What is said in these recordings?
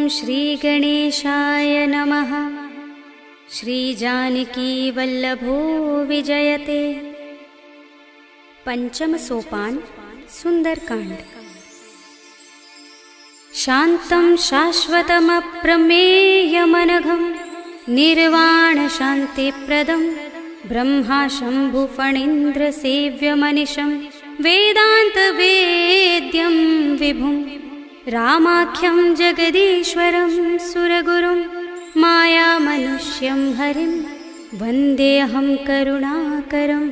श्रीगणेशाय नमः। श्रीजानकीवल्लभो विजयते। पंचम सोपान सुंदरकांड। शान्तं शाश्वतमप्रमेयमनघं निर्वाणशान्तिप्रदं ब्रह्मा शम्भुफणीन्द्रसेव्यमनिशं वेदान्तवेद्यं विभुं रामाख्यं जगदीश्वरं सुरगुरुं मायामनुष्यं हरिं वन्देऽहं करुणाकरं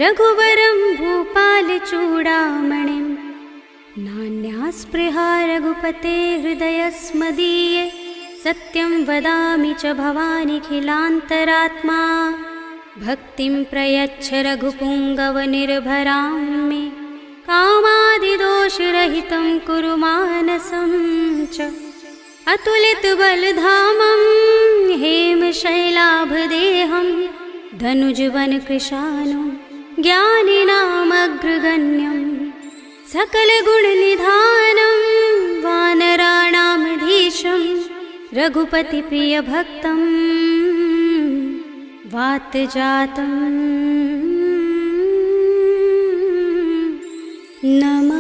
रघुवरं भूपालचूडामणिं। नान्यास्पृहा रघुपते हृदयस्मदीये सत्यं वदामि च भवानिखिलान्तरात्मा। भक्तिं प्रयच्छ रघुपुङ्गवनिर्भरां मे कामादिदोषरहितं कुरु मानसं च। अतुलितबलधामं हेमशैलाभदेहं धनुजवनकृशानुं ज्ञानिनामग्रगण्यं सकलगुणनिधानं वानराणामधीशं रघुपतिप्रियभक्तं वातजातं नमामि।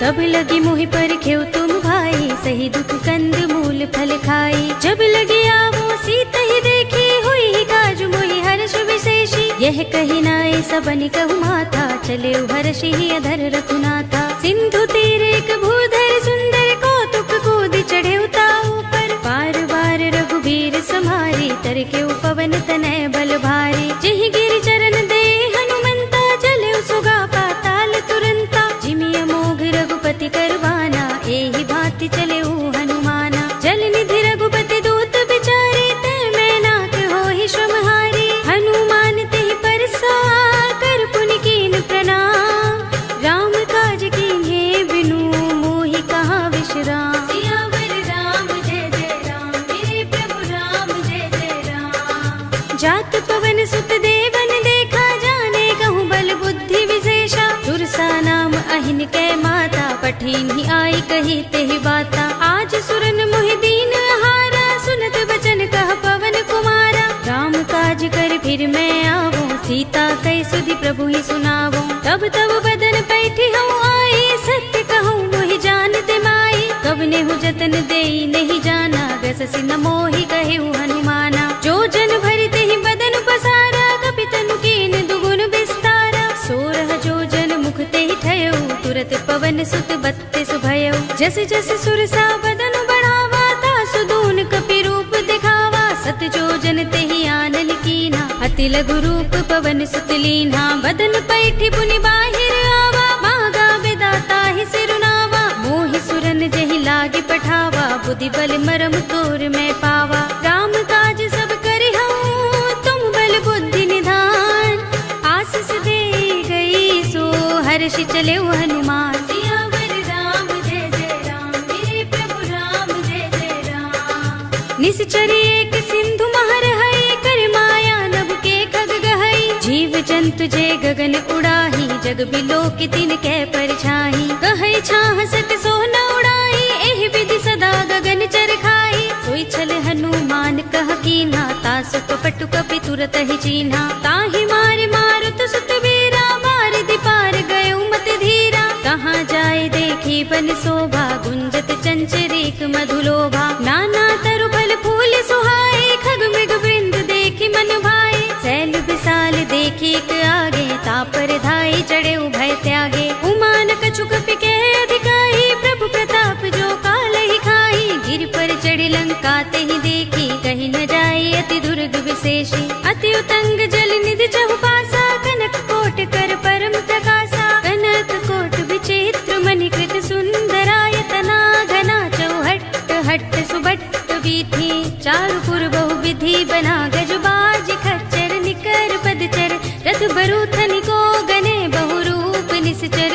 तब लगी मोहि पर खेव तुम भाई, सही दुख कंद मूल फल खाई। जब लगी आवो सीत ही देखी, हुई ही काज मोहि हर्ष विशेषी। यह कही नाय सबनि कहु माथा, चले हर्षि ही अधर रघुनाथा। सिंधु तीर एक भूधर सुंदर, कौतुक कूद चढ़े उताऊ पर। बार बार रघुबीर समारी, तर के उपवन तनय बल भारी। जिहि गिरि चरण दे हनुमंता, चले सुगा पाताल तुरंता। जिमिय मोघ रघुपति करवाना, एहि भांति चले हनुमाना। जल निधि रघुपति दूत बिचारे, तै मैं नाक होहि श्रमहारी। हनुमान तेहि परसा, कर पुनि कीन प्रणाम। राम काज कीन्हे बिनु, मोहि कहाँ विश्राम। सियावर राम जय जय राम, मेरे प्रभु राम जय जय राम। जात पवन सुत देवन देखा, जाने कहूँ बल बुद्धि विशेषा। सुरसा नाम अहिन कै माता, पठीन ही आई कही तेहि बाता। आज सुरन मोहि दीन हारा, सुनत बचन कह पवन कुमारा। राम काज कर फिर मैं आवो, सीता कै सुधि प्रभु ही सुनावो। तब तब बदन पैठी हूँ आई, सत्य कहूँ मोहि जानते माई। कवने हूँ जतन देई नहीं जाना, गससि न मोहि कहेउ हनुमाना। जो जन भरि तेहि बदन पसारा, कपि तनु कीन दुगुन विस्तारा। सोरह जो जन मुख तेहि ठयउ, तुरत पवन सुत बत्तीस भयउ। जस जस सुरसा बदन बढ़ावा, तासु दून कपि रूप दिखावा। सत जो जन तेहि आनन कीन्हा, अति लघु रूप पवन सुत लीन्हा। बदन पैठी पुनि बाहिर आवा, मागा बिदाता ही सिरुनावा। मोहि सुरन जहि लागे पठावा, बुद्धि बल मरम तोर मैं पावा। राम काज सब करिहउँ, तुम बल बुद्धि निधान। आशीष दे गई सो हर्षि चले हनुमान। निश्चर एक सिंधु महर है, कर माया नभ के खग गहई। जीव जंतु जे गगन उड़ाही, जग बिलो की तिन कै परछाई। कहै छाह सत सो न उड़ाई, एहि विधि सदा गगन चर खाई। सोई छल हनुमान कह कीन्हा, तासु कपटु कपि तुरत ही चीन्हा। ताहि मारि मारुत सुत वीरा, मारि दिपार गयो मत धीरा। कहाँ जाए देखी बन शोभा, गुंजत चंचरीक मधुलोभा। नाना तरु फल फूल सुहाए, खग मृग वृंद देखी मन भाए। सैल विशाल देखी एक आगे, तापर धाई चढ़े उभय त्यागे। उमान कछु कपि के अधिकाई, प्रभु प्रताप जो काल ही खाई। गिर पर चढ़ी लंका तेहि देखी, कहीं न जाए अति दुर्ग विशेषी। अति उतंग जल निधि चहुपासा, कनक कोट कर परम प्रकाशा। कनक कोट विचित्र मणिकृत सुंदरायतना। घना चौहट्ट हट्ट सुबट्ट वीथी, चारुपुर बहुविधि बना। गजबाज खच्चर निकर पदचर, रथ बरूथन को गने बहुरूप निश्चर।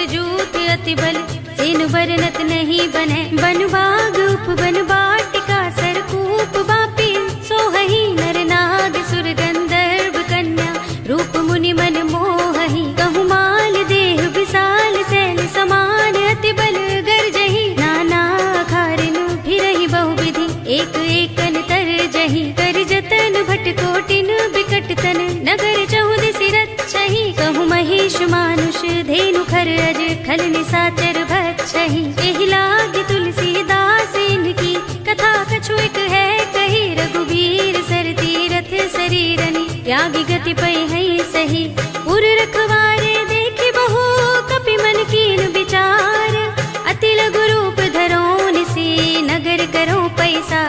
अति बल सेन बरनत नहीं बने बन बाग उपवन बाटिका सरकूप बापी सोहही नर नाग सुर गंधर्व कन्या रूप मुनि मन मोहही कहु माल देह विशाल सैल समान अति बल गर्जही नाना खारिन फिरहि बहुविधि एक एकन तर जही कर जतन भट कोटिन बिकट तन नगर चहुदिस रक्षहि कहु महेश मानुष धेनु खर अज खल निसाचर भक्षहि एहि लागी तुलसीदास इनकी कथा कछु एक है कही रघुबीर सर तीरथ शरीरनि त्यागी गति पै है सही उर रखवारे देखि बहु कपि मन कीन विचार अति लघु रूप धरो निसी नगर करो पैसा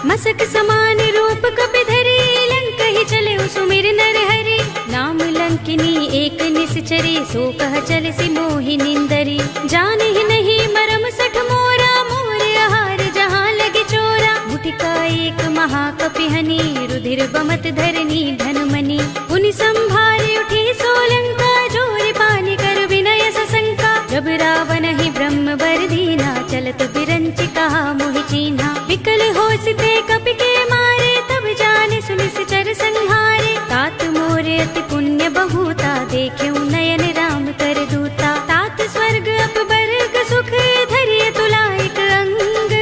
मसक समान रूप कपि धरी लंक ही चले सुमिर नर हरि नाम लंकिनी एक निश्चरी सो कह चल सी मोहि निंदरी जान ही नहीं मरम सठ मोरा मोर आहार जहाँ लगे चोरा मुठिका एक महाकपि हनी रुधिर बमत धरनी धनमणि उनि संभारे उठी सोलंका जोर पानी कर विनय सशंका जब रावण ही ब्रह्म बर दीना चलत बिरंच कहा मोहि चीन्हा विकल होसते कपि के मारे तब जाने सुनिश्चर संहारे तात मोरे अति पुण्य बहुता देख्यु नयन राम कर दूता तात स्वर्ग अपवर्ग सुख धरिय तुला एक अंग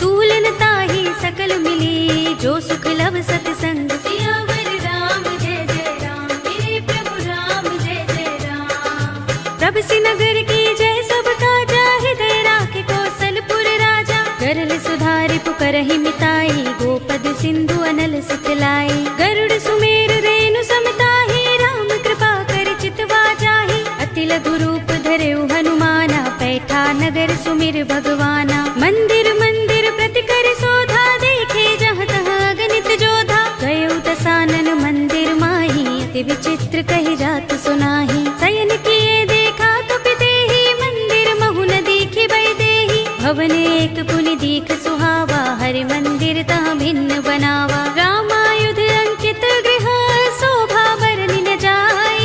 तूलन ताहि सकल मिली जो सुख लव सतसंग सियावर राम जय जय राम मेरे प्रभु राम जय जय राम प्रभ सिनगर की जय सब काजा हृदय राखे कौशलपुर राजा गरल सुधारि पुकरहि मिताई गोपद सिंधु अनल सुखलाई गरुड़ सुमेर रेणु समताहि राम कृपा कर चितवा जाहि अति लघु रूप धरेउ हनुमाना पैठा नगर सुमिर भगवाना मंदिर मंदिर प्रति कर शोधा देखे जहाँ तहाँ अगणित जोधा गयो दसानन मंदिर माही अति विचित्र कही जात सुनाही शयन किए देखा कपि देहि मंदिर महु न दीखि बै देहि भवन एक पुनि दीख सुहावा हरि मंदिर तह भिन्न बनावा रामायुध अंकित गृह शोभा बरनि न जाय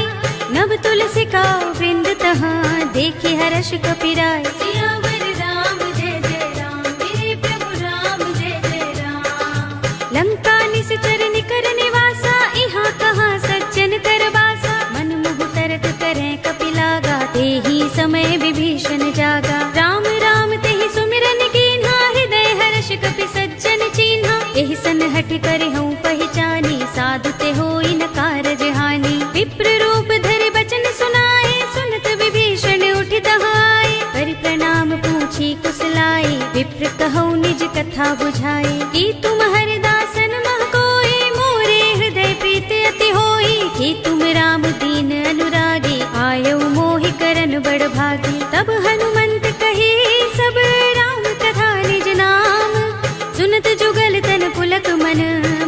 नव तुलसी का वृंद तहाँ देखे हर्ष कपिराय सियावर राम जय जय राम मेरे प्रभु राम जय जय राम लंका निश्चर निकर निवासा यहाँ कहाँ सज्जन कर बासा मन मुह तरक करें कपिलागा तेहि समय विभीषण जागा राम राम तेहि सुमिरन कीन्हा हृदय हर्ष कपि सज्जन चीन्हा एहि सन हठ करे हूँ पहचानी साधु ते होई न कारज हानि विप्र रूप धरि बचन सुनाए सुनत विभीषण उठि दहाए करि प्रणाम पूछी कुशलाई विप्र कहौ निज कथा बुझाई कि तुम हरिदासन मह कोई मोरे हृदय प्रीति अति होई कि तुम राम दीन अनुरागी आयौ मोहि करन बड़ भागी तब हनुमंत कही सब राम कथा निज नाम सुनत जुगल तन पुलक मन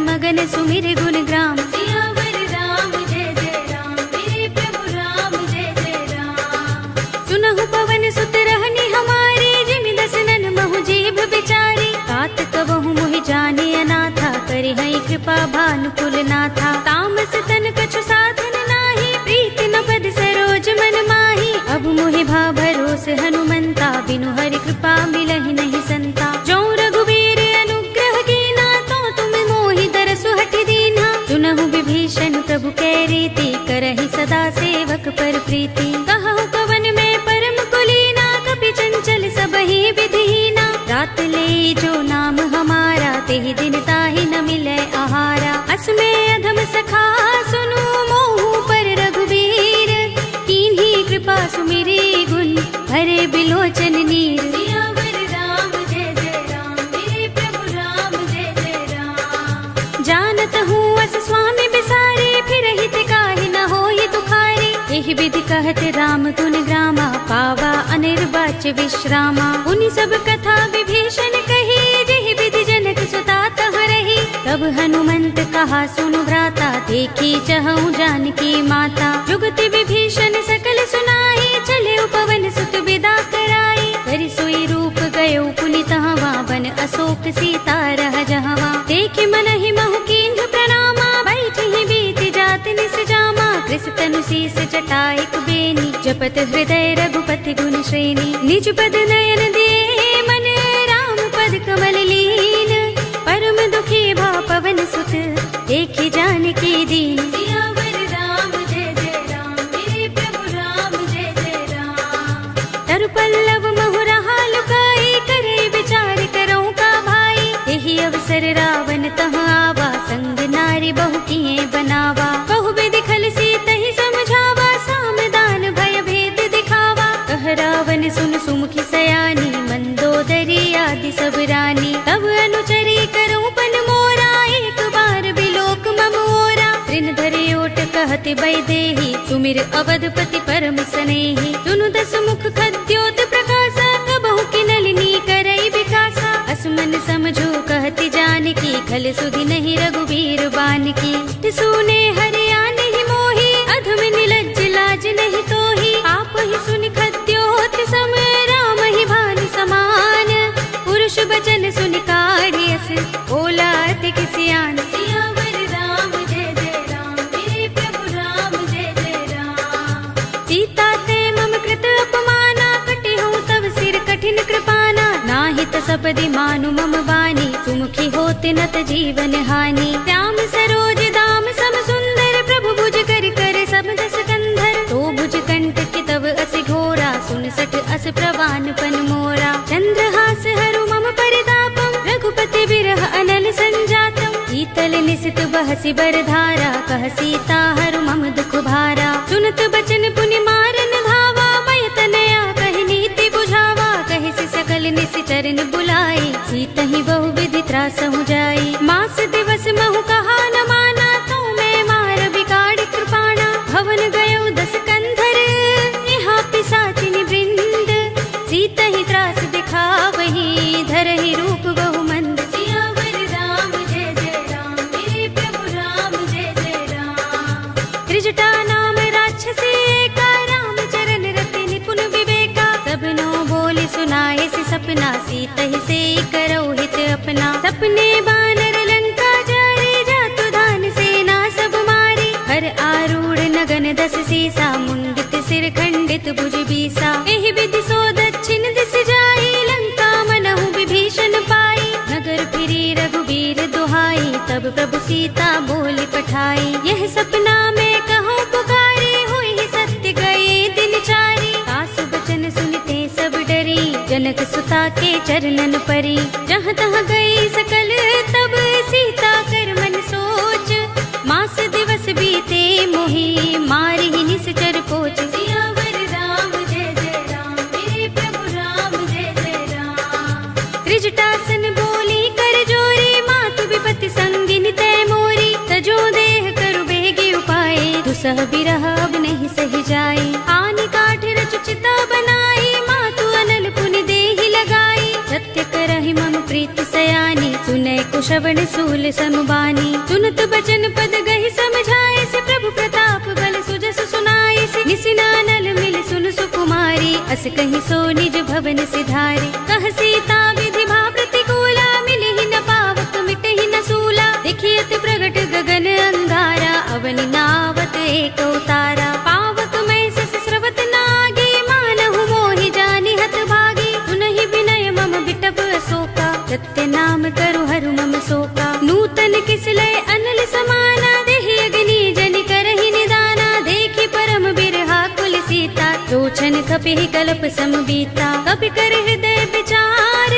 मगन सुमिर गुण ग्राम सियावर राम जय जय राम मेरे प्रभु राम जय जय राम सुनहु पवन सुत रहनी हमारी जिमि दसनन महु जीभ बिचारी तात कबहु मोहि जाने अनाथा करि हई कृपा भानुकुल नाथा तामस तन कछु साधन नाही प्रीति न पद सरोज मन माही अब मोहि भा भरोस हनुमंता बिनु हरि कृपा मिलहि नहीं संता जो रघुबीर अनुग्रह कीना तो तुम मोहि दरसु हठि दीन्हा सुनहु विभीषण प्रभु कै रीति करहि सदा सेवक पर प्रीति कहु कवन में परम कुलीना कपि चंचल सबहि विधिहीना रात ले जो नाम हमारा तेहि दिन ताहि न मिले आहारा असमे अधम सखा सुनु मोहु पर रघुबीर कीन्ही कृपा सुमिरी गुण हरे बिलोचन नीर सियावर राम जय जय राम मेरे प्रभु राम जय जय राम जानत हूँ अस स्वामी बिसारे फिर हित काहि न होई दुखारी एहि विधि कहत राम गुण ग्रामा पावा अनिर्वाच्य विश्रामा उनि सब कथा विभीषण कही जेहि विधि जनक सुता तह रही तब हनुमंत कहा सुनु भ्राता देखी चहु जानकी माता जुगति विभीषण सकल सुनाई चले पवन सुत विदा कराई करि सोई रूप गयो पुनि तहवा बन अशोक सीता रह जहवा देख मन ही महु कीन्ह प्रणामा बैठ ही बीत जात निस जा शीस जटाइक बेनी, जपत हृदय रघुपति गुण श्रेणी। निज पद नयन दिए मन राम पद कमल लीन, परम दुखी भा पवन सुत देखि जानकी दीन। सियावर राम जय जय राम, मेरे प्रभु राम जय जय राम। तरु पल्लव महु रहा लुकाई, करे विचार करो का भाई। यही अवसर रावण तहाँ आवा, संग नारी बहु किए बनावा। बहु विधि खल सीत ही समझावा, सामदान भय भेद दिखावा। कह रावण सुन सुमुखी सयानी, मंदोदरी आदि सब रानी। तब अनुचरी करो पन मोरा, एक बार बिलोक मम ओरा। तृण धरे ओट कहते बैदेही, सुमिर अवधपति परम स्नेही। सुनु दस मुख खद्योत प्रकाशा, कबहु की नलिनी करई विकासा। असमन समझो कहती जानकी, खल सुधि नहीं रघुबीर बानकी। सुने हरिया नहीं मोही, अधम निलज्ज लाज नहीं तोही। आप ही सुन खद्योत सम, राम ही भानु समान। पुरुष बचन सुन काढ़ियस, बोला अति किसियान। सियावर राम जय जय राम, मेरे प्रभु राम जय जय राम। सीता ते मम कृत अपमाना, कटे हूँ तब सिर कठिन कृपाना। नाहित सपदि मानु मम बानी, सुमुखी होत नत जीवन हानि। श्याम सरोज दाम सम सुंदर, प्रभु भुज कर कर सब दस कंधर। तो भुज कंठ के तब अस घोरा, सुन सठ अस प्रवान पन मोरा। चंद्रहास हरु मम परितापम, रघुपति बिरह अनल संजातम। शीतल निसित बहसि बरधारा, कह सीता हरु मम दुख भारा। सुनत बचन पुनि मारन धावा, मय तनया कहि नीति बुझावा। कहि सि सकल निशिचरन बुलाई, सीत ही बहु विधि त्रासहु जाई। मास दिवस महु कहा न माना, तो मैं मार बिगाड़ कृपाणा। भवन गयो दस कंधर, यहाँ पिशाचिनी वृंद। सीत ही त्रास दिखावही, धरहि रूप बहु मंद। सियावर राम जय जय राम, मेरे प्रभु राम जय जय राम। त्रिजटा नाम राक्षसी एका, राम चरण रति निपुण विवेका। सबनो बोले सुनाए सि सपना, सीत ही से करो हित अपना। सपने बानर लंका जारी, जातु धान सेना सब मारी। हर आरूढ़ नगन दस सीसा, मुंडित सिर खंडित भुज बीसा। एहि विधि सो दक्षिण दिस जाई, लंका मनहु विभीषण पाई। नगर फिरी रघुबीर दुहाई, तब प्रभु सीता बोली पठाई। यह सपना में कहूँ पुकारी, हुई ही सत्य गए दिन चारी। सास बचन सुनते सब डरी, जनक सुता के चरणन परी। जहाँ तहाँ गई सकल तब सीता कर मन सोच। मास दिवस बीते मोही, मारी ही निश्चर पोच। सियावर राम जय जय राम, मेरे प्रभु राम जय जय राम। त्रिजटासन बोली कर जोरी, मातु विपत्ति संगिनी तय मोरी। तजो देह करु बेगी उपाय, दुसह बिरह अब नहीं सही जाई। आनि काठ रचु चिता बनाई, मातु अनल पुनि देहि लगाई। सत्य करहि मम प्रीति सयानी, सुनय कुशवण सूल समबानी। सुनत बचन पद गहि समझाए, से प्रभु प्रताप बल सुजस सुनाए। से निसिनानल मिल सुन सुकुमारी, अस कहीं सो निज भवन सिधारी। कह सीता विधि भा प्रतिकूला, मिलि ही न पावक मिटहि न सूला। देखियत प्रगट गगन अंगारा, अवनि नावत एक उतारा। पावक में सस स्रवत नागी, मानहु मोहि जानि हत भागी। सुनहि विनय मम बिटप अशोका, सत्य नाम करु हरु मम शोका। नूतन किसलय अनल समाना, देहि अग्नि जनि करहि निदाना। देखि परम बिरहा कुल सीता, लोचन कपिहि कल्प समबीता। कपि कर हृदय विचार,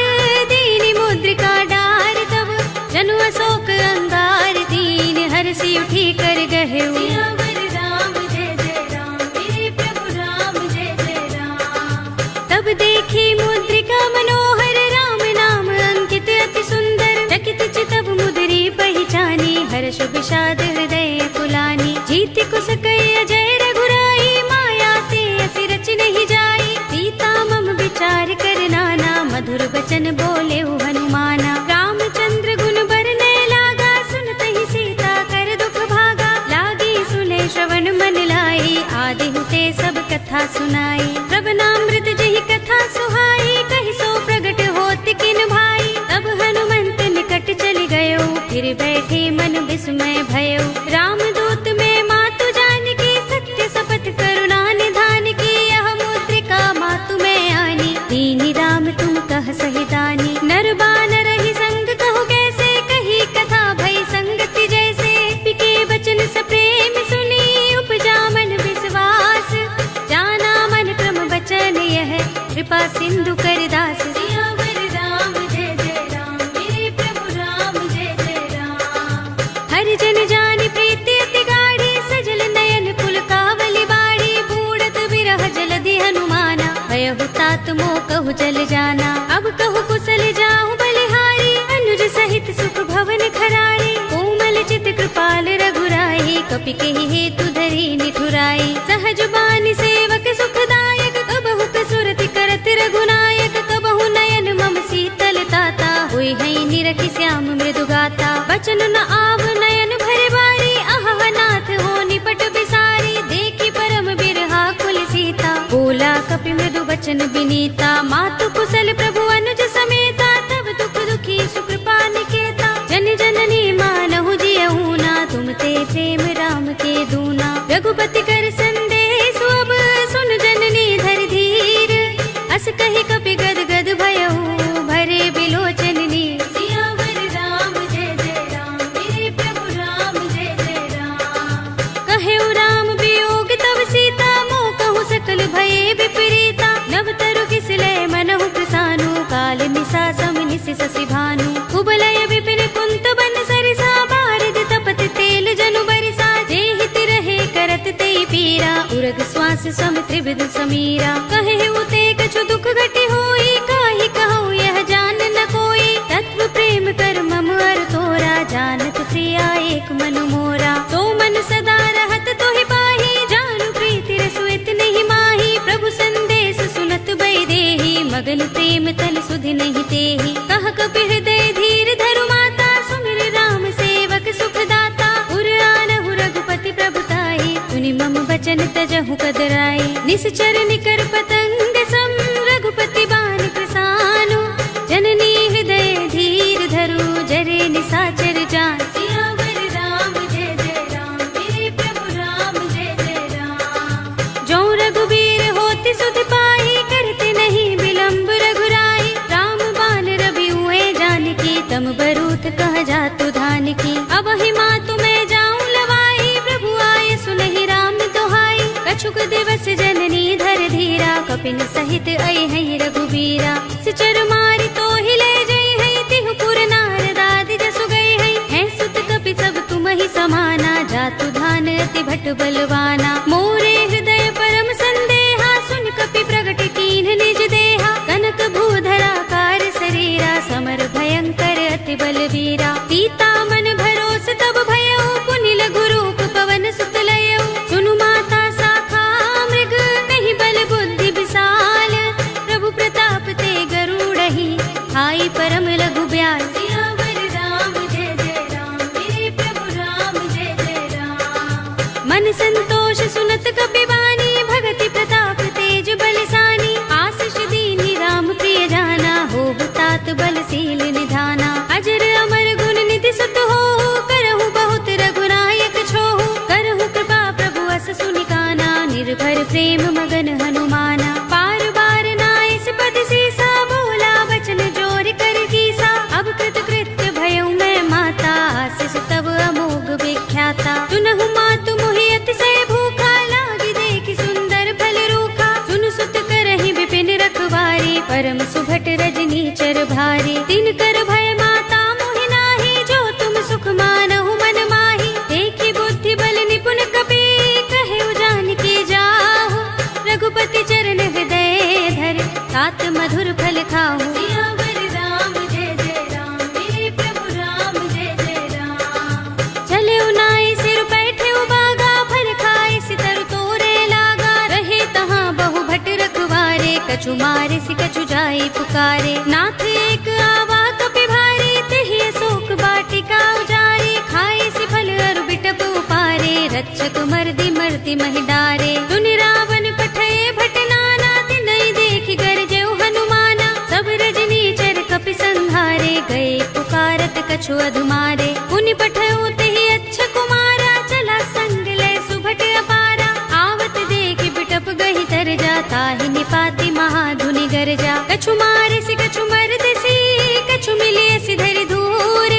दीनि मुद्रिका डार। तब जनु अशोक अंगार, दीन हरषि उठी कर गहेउ। सियावर राम जय जय राम, मेरे प्रभु राम जय जय राम। तब देखी मुद्रिका मनोहर, राम नाम अंकित अति सुंदर। चकित चितव मुद्री पहचानी, हर्ष विषाद हृदय कुलानी। जीति कुस कई अजय रघुराई, माया ते असि रच नहीं जाई। सीता मम विचार कर नाना, मधुर बचन बोले हनुमाना। रामचंद्र गुण बरने लागा, सुनत ही सीता कर दुख भागा। लागी सुने श्रवण मन लाई, आदि हुते सब कथा सुनाई। श्रवणामृत जहि कथा सुहाई, कहि सो प्रगट होत किन भाई। तब हनुमंत निकट चली गयो, फिर बैठे मन विस्मय भयो। रामदूत में मातु जानकी, सत्य सब तात मोह कहु जल जाना। अब कहु कुशल जाऊं बलिहारी, अनुज सहित सुख भवन खरारी। कोमल चित कृपाल रघुराई, कपि केहि हेतु धरि निठुराई। सहज बानी सेवक सुखदायक, कबहु कसुरति करत रघुनायक। कबहु नयन मम शीतल ताता, हुई है निरखि श्याम मृदु गाता। बचन न आव नयन भरे बारी, अहह नाथ हो निपट बिसारी। देखी परम बिरहा कुल सीता, बोला कपि मृदु बचन बिनीता। मातु कुशल प्रभु अनुज समेता, तब दुख दुखी सुकृपा निकेता। जन जननी मानहु जियहु ना, तुम ते प्रेम राम के दूना। रघुपति कर संदेश अब, सुन जननी धर धीर। अस कहि कपि गद गद भयहु, भरे बिलोचन नीर। सियावर राम जय जय राम, मेरे प्रभु राम जय जय राम। कहेउ राम वियोग तब सीता, मोह कहु सकल भये विपरीता। नव तरु किसलय मनहु प्रसानु, काल मिसा समनिसि शशि भानु। कुबलय विपिन कुंत बन सरिसा, बारिद तपत तेल जनु बरिसा। जेहित रहे करत तेई पीरा, उरग श्वास सम त्रिविध समीरा। कहेउ ते कछु दुख घटी होई, काहि कहूँ यह जान न कोई। तत्व प्रेम कर मम अर तोरा, जानत प्रिया एक मन मोरा। तो मन सदा रहत तोहि पाही, जानु प्रीति रसु इतहि माही। प्रभु संदेश सुनत बै देहि, मगन प्रेम तन सुधि नहीं तेहि। कह कपि हृदय धीर धरु माता, सुमिर राम सेवक सुख दाता। उर आनहु रघुपति प्रभुताई, सुनि मम बचन तजहु कदराई। निश्चर निकर पतंग सम, रघुपति बान प्रसानु। जननी हृदय धीर धरु, जरे निसाचर जान। सियावर राम जय जय राम, मेरे प्रभु राम जय जय राम। जो रघुबीर होति सुध पाई, करते नहीं विलंब रघुराई। राम बान रवि हुए जानकी, तम बरूथ कह जातु धान की। अब ही मातु मैं जाऊं लवाई, प्रभु आए सुनहि राम दोहाई। कछुक दिवस जननी धर धीरा, कपिन सहित आई है रघुबीरा। सिचर मारि तो हिले जई है, तिहु पुर नारद आदि जसु गई है। सुत कपि सब तुम ही समाना, जातु धान अति भट बलवाना। मोरे हृदय परम संदेहा, सुन कपि प्रगट कीन्ह निज देहा। कनक भूधरा कार शरीरा, समर भयंकर अति बलवीरा। सीता मन भरोस तब भयउ, पुनि लघु रूप पवन सुत लयउ। सुनु माता शाखा मृग, नहीं बल बुद्धि विशाल। प्रभु प्रताप ते गरुड़हि, हाई परम लघु ब्याल। सियावर राम जय जय राम, मेरे प्रभु राम जय जय राम। मन संतोष सुनत कपि बानी, भगति प्रताप तेज बलसानी। आशीष दीनि राम प्रिय जाना, होहु तात बलशील निधाना। अजर अमर गुण निधि सुत होहु, करहु बहुत रघुनायक छोहु। करहु कृपा प्रभु अस सुनि काना, निर्भर प्रेम मगन हनुमाना। बार बार नाइस पद सीसा, बोला बचन जोर कर कीसा। अब कृत कृत्य भयउ मैं माता, आशीष तब अमोघ विख्याता। सुनहु मातु मोहि अतिशय भूखा, लागी देखि सुंदर फल रूखा। सुन सुत करहि विपिन रखवारी, परम सुभट रजनी चर भारी। तिन कर भय माता मोहि नाही, जो तुम सुख मानहु मन माही। देखि बुद्धि बल निपुण कपि, कहेउ जानकी जाहु। रघुपति चरण हृदय धर, तात मधुर फल खाहु। सियावर राम जय जय राम, मेरे प्रभु राम जय जय राम। चले उनाई सिर बैठे उबागा, फल खाए सितर तोरे लागा। रहे तहाँ बहु भट रखवारे, कछु मारे सि कछु जाई पुकारे। नाथ एक आवा कपि भारी, तेहि अशोक वाटिका उजारी। खाए सि फल अरु बिटप उपारे, रक्षक मर्दि मर्दि महि डारे। सुनि रावण पठय भट नाना, तिनहि देखि गरजेउ हनुमाना। सब रजनी चर कपि संहारे, गए पुकारत कछु अधुमारे। पुनि पठयउ तेहि अच्छ कुमारा, चला संग लय सुभट अपारा। आवत देखि बिटप गहि तर जा, ताहि निपाति महाधुनि गरजा। कछु मारे सि कछु मर्द सी, कछु मिलिय सि धरि धूर।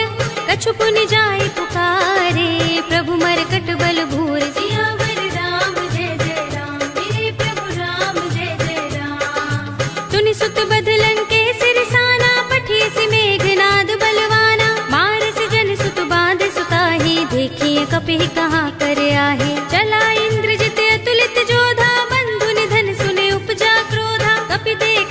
कछु पुनि जाई पुकारे, प्रभु मरकट बल भूर। सियावर राम जय जय राम, मेरे प्रभु राम जय जय राम। सुनि सुत बदलन के सिरसाना, पठिय सि मेघनाद बलवाना। मार सि जन सुत बांध सुताही, देखिए कपि कहाँ कर आहे। चला इंद्रजित अतुलित जोधा, बंधु निधन सुने उपजा क्रोधा। कपि देख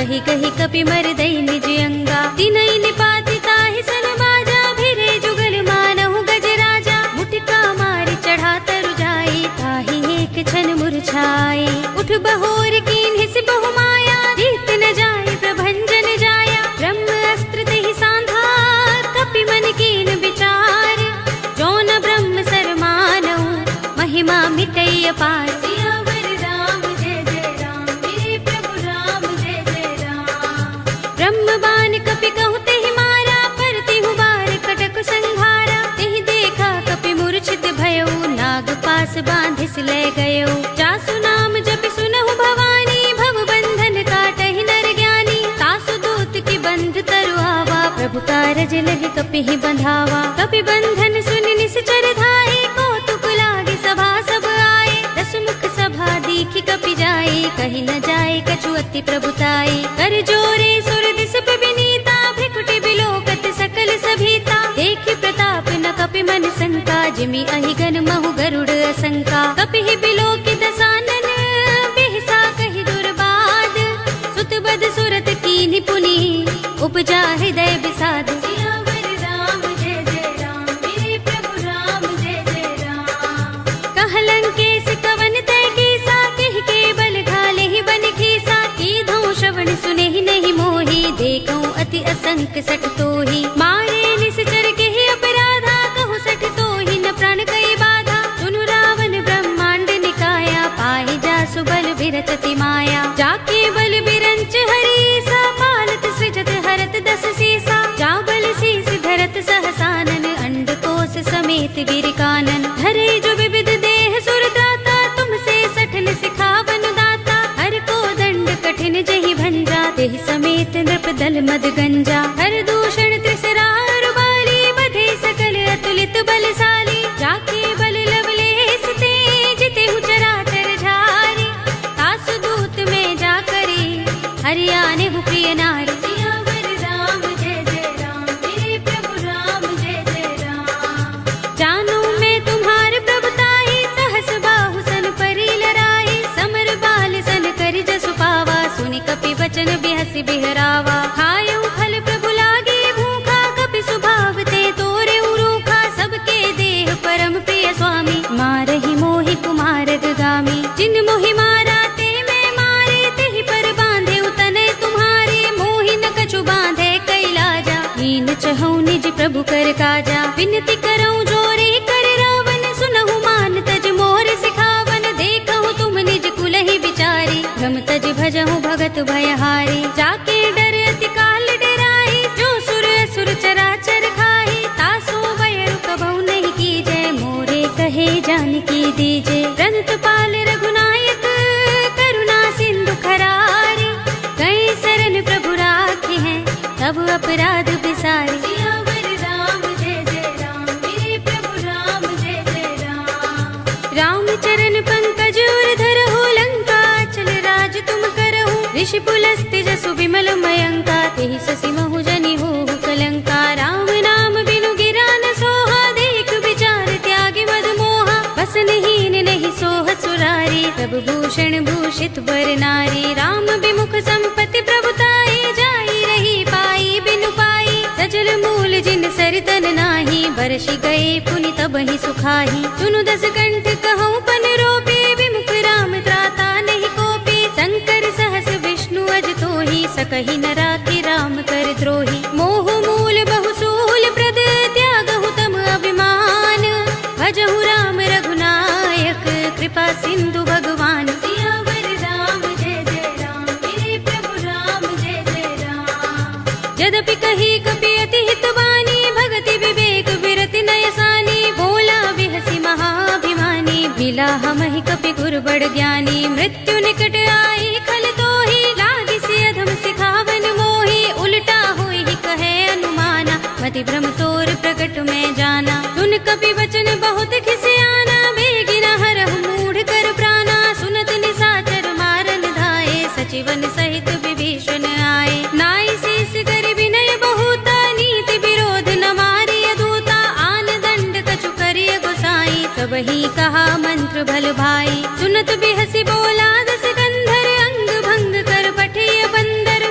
कही कही कपि मर दई निज अंगा। तिनई निपाति ताहि सन बाजा, भिरे जुगल मानहु गज राजा। मुटिका मारि चढ़ा तरु जाई, ताहि एक क्षण मुरझाई। उठ बहोर कीन्हि सि बहु माया, रीत न जाय प्रभंजन जाया। ब्रह्म अस्त्र तेहि सांधा, कपि मन कीन विचार। जो न ब्रह्म सर मानहु, महिमा मिटई अपार। सियावर राम जय जय राम, मेरे प्रभु राम जय जय राम। ब्रह्म बाण कपि कहु तेहि मारा, परतिहु बार कटक संघारा। तेहि देखा कपि मूर्छित भयउ, नाग पास बांधिस ले गयउ। जासु नाम जपि सुनहु भवानी, भव बंधन काटहि नर ज्ञानी। तासु दूत की बंध तरु आवा, प्रभु कारज लगे कपिहि बंधावा। कपि बंधन सुनि निश्चर धाये, कौतुक लागे सभा सब आए। दस मुख सभा दीखि कपि जाए, कहि न जाए कछु अति प्रभुताई। कर जोरे सुर दिस विनीता, भ्रिकुटि बिलोकत सकल सभीता। देखि प्रताप न कपि मन शंका, जिमि अहिगन महु गरुड़ असंका। कपिहि बिलोकि दसानन, बिहसा कहि दुर्बाद। सुत बद सुरत कीन्हि पुनि, उपजा हृदय विषाद। सियावर राम जय जय राम, मेरे प्रभु राम जय जय राम। कहलंकेश कवन तय कीसा, कहि के बल घालेहि बन खीसा। कीधौ श्रवण सुनेहि नहीं मोहि, देखौ अति असंक सठ तोहि। मारे निश्चर केहि अपराधा, कहु सठ तोहि न प्राण कई बाधा। सुनु रावण ब्रह्मांड निकाया, पाहि जासु बल बिरत अति माया। जाके बल बिरंच हरीसा, पालत सृजत हरत दस सीसा। जा बल शीस धरत सहसानन, अंडकोश समेत गिर कानन। धरे जो विविध देह सुर दाता, तुमसे सठन सिखावन दाता। हर को दंड कठिन जहि भंजा, तेहि समेत नृप दल मद गंजा। हर दूषण त्रिसरार बाली, बधे सकल अतुलित बलशाली। जाके बल लवलेस ते, जितेहु चराचर झारी। तासु दूत में जा करे, हरियानेहु प्रिय नारी। सियावर राम जय जय राम, मेरे प्रभु राम जय जय राम। जानो मैं तुम्हार प्रभुताई, सहस बाहु सन परि लराई। समर बाल सन करि जसु पावा, सुनि कपि वचन बिहसि बिहरावा। खायउ फल प्रभु लागे भूखा, कपि स्वभाव ते तोरे रूखा। सबके देह परम प्रिय स्वामी, मारहि मोहि कुमार गामी। जिन मोहि मारा ते मैं मारे, तेहि पर बांधे तनय तुम्हारे। मोहि न कछु बांधे कैलाजा, हीन चहु निज प्रभु कर काजा। विनती करऊं जोरे कर रावण, सुनहु मान तज मोर सिखावन। देखहु तुम निज कुलहि विचारी, भ्रम तज भजहु भगत भयहारी। जाके डर अति काल डराई, जो सुर असुर चराचर खाई। तासो वैर कबहु नहीं कीजै, मोरे कहे जानकी दीजे। रंत पाल रघुनायक, करुणा सिंधु खरारी। गए शरण प्रभु राखे हैं, तब अपराध बिसारी। सियावर राम जय जय राम, मेरे प्रभु राम जय जय राम। राम चरण पंकज उर धरहु, लंका चल राज तुम करहु। ऋषि पुलस्त्य जसु विमल मयंका, तेहि ससि महु जनि होहु कलंका। राम नाम बिनु गिरा न सोहा, देख विचार त्यागे मद मोहा। बसनहीन नहीं सोह सुरारी, प्रभु भूषण भूषित बर नारी। राम विमुख संपत्ति प्रभुताई, जाई रही पाई बिनु पाई। सजल मूल जिन सरितन नाही, बरसि गए पुनि तबहि सुखाही। सुनु दस कंठ कहूँ पन रोपी, विमुख राम त्राता नहीं कोपी। शंकर सहस विष्णु अज तोहि, सकहि न राखि राम कर द्रोही। मोह मूल बहुसूल प्रद, त्यागहु तम अभिमान। भजहु राम रघुनायक, कृपा सिंधु भगवान। सियावर राम जय जय राम, मेरे प्रभु राम जय जय राम। यद्यपि कही कपि अति हितवानी, भगति विवेक विरति नयसानी। बोला बिहसि महाभिमानी, मिला हमहि कपि गुर बड़ ज्ञानी। मृत्यु निकट आई खल तोहि, लागिसि अधम सिखावन मोहि। उल्टा होई कहे अनुमाना, मति भ्रम तोर प्रकट में जाना। सुन कपि वचन बहुत खिसियाना, बेगिन हरहु मूढ़ कर प्राणा। सुनत निशाचर मारन धाये, सचिवन सहित विभीषण आए। नाई शीस कर विनय बहुता, नीति विरोध न मारिय दूता। आन दंड कछु करिय गोसाई, सबहि कहा मंत्र भल भाई। सुनत बिहसि बोला दस कंधर, अंग भंग कर पठिय बंदर।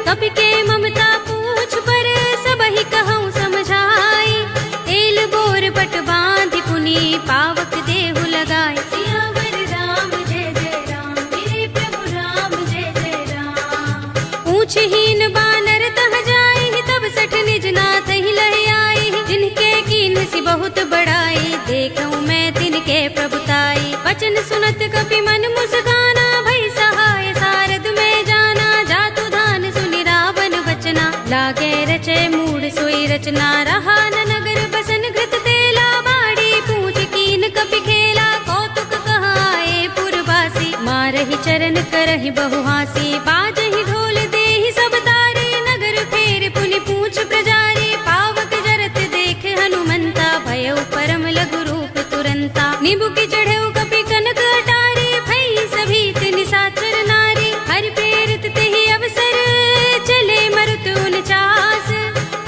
पूछहीन बानर तह जाई, तब सठ निज नाथ ही लह आई। जिनके कीन सी बहुत बड़ाई, देखूं मैं तिनके प्रभुताई। वचन सुनत कपि मन मुस्काना, भई सहाय सारद में जाना। जातु धान सुनि रावण बचना, लागे रचे मूड सोई रचना। रहा न नगर बसन घृत तेला, बाड़ी पूछ कीन कपि खेला। कौतुक कहाए पुरवासी, मारहि चरण करहि बहु हासी। बाजहि ढोल देहि सब तारे, नगर फेर पुनि पूछ प्रजारी। पावक जरत देख हनुमंता, भयउ परम लघु रूप तुरंता। निबु की चढ़ेउ कपि कनक अटारी, भई सभीत निशाचर नारी। हरि प्रेरित तेहि अवसर, चले मरुत 49।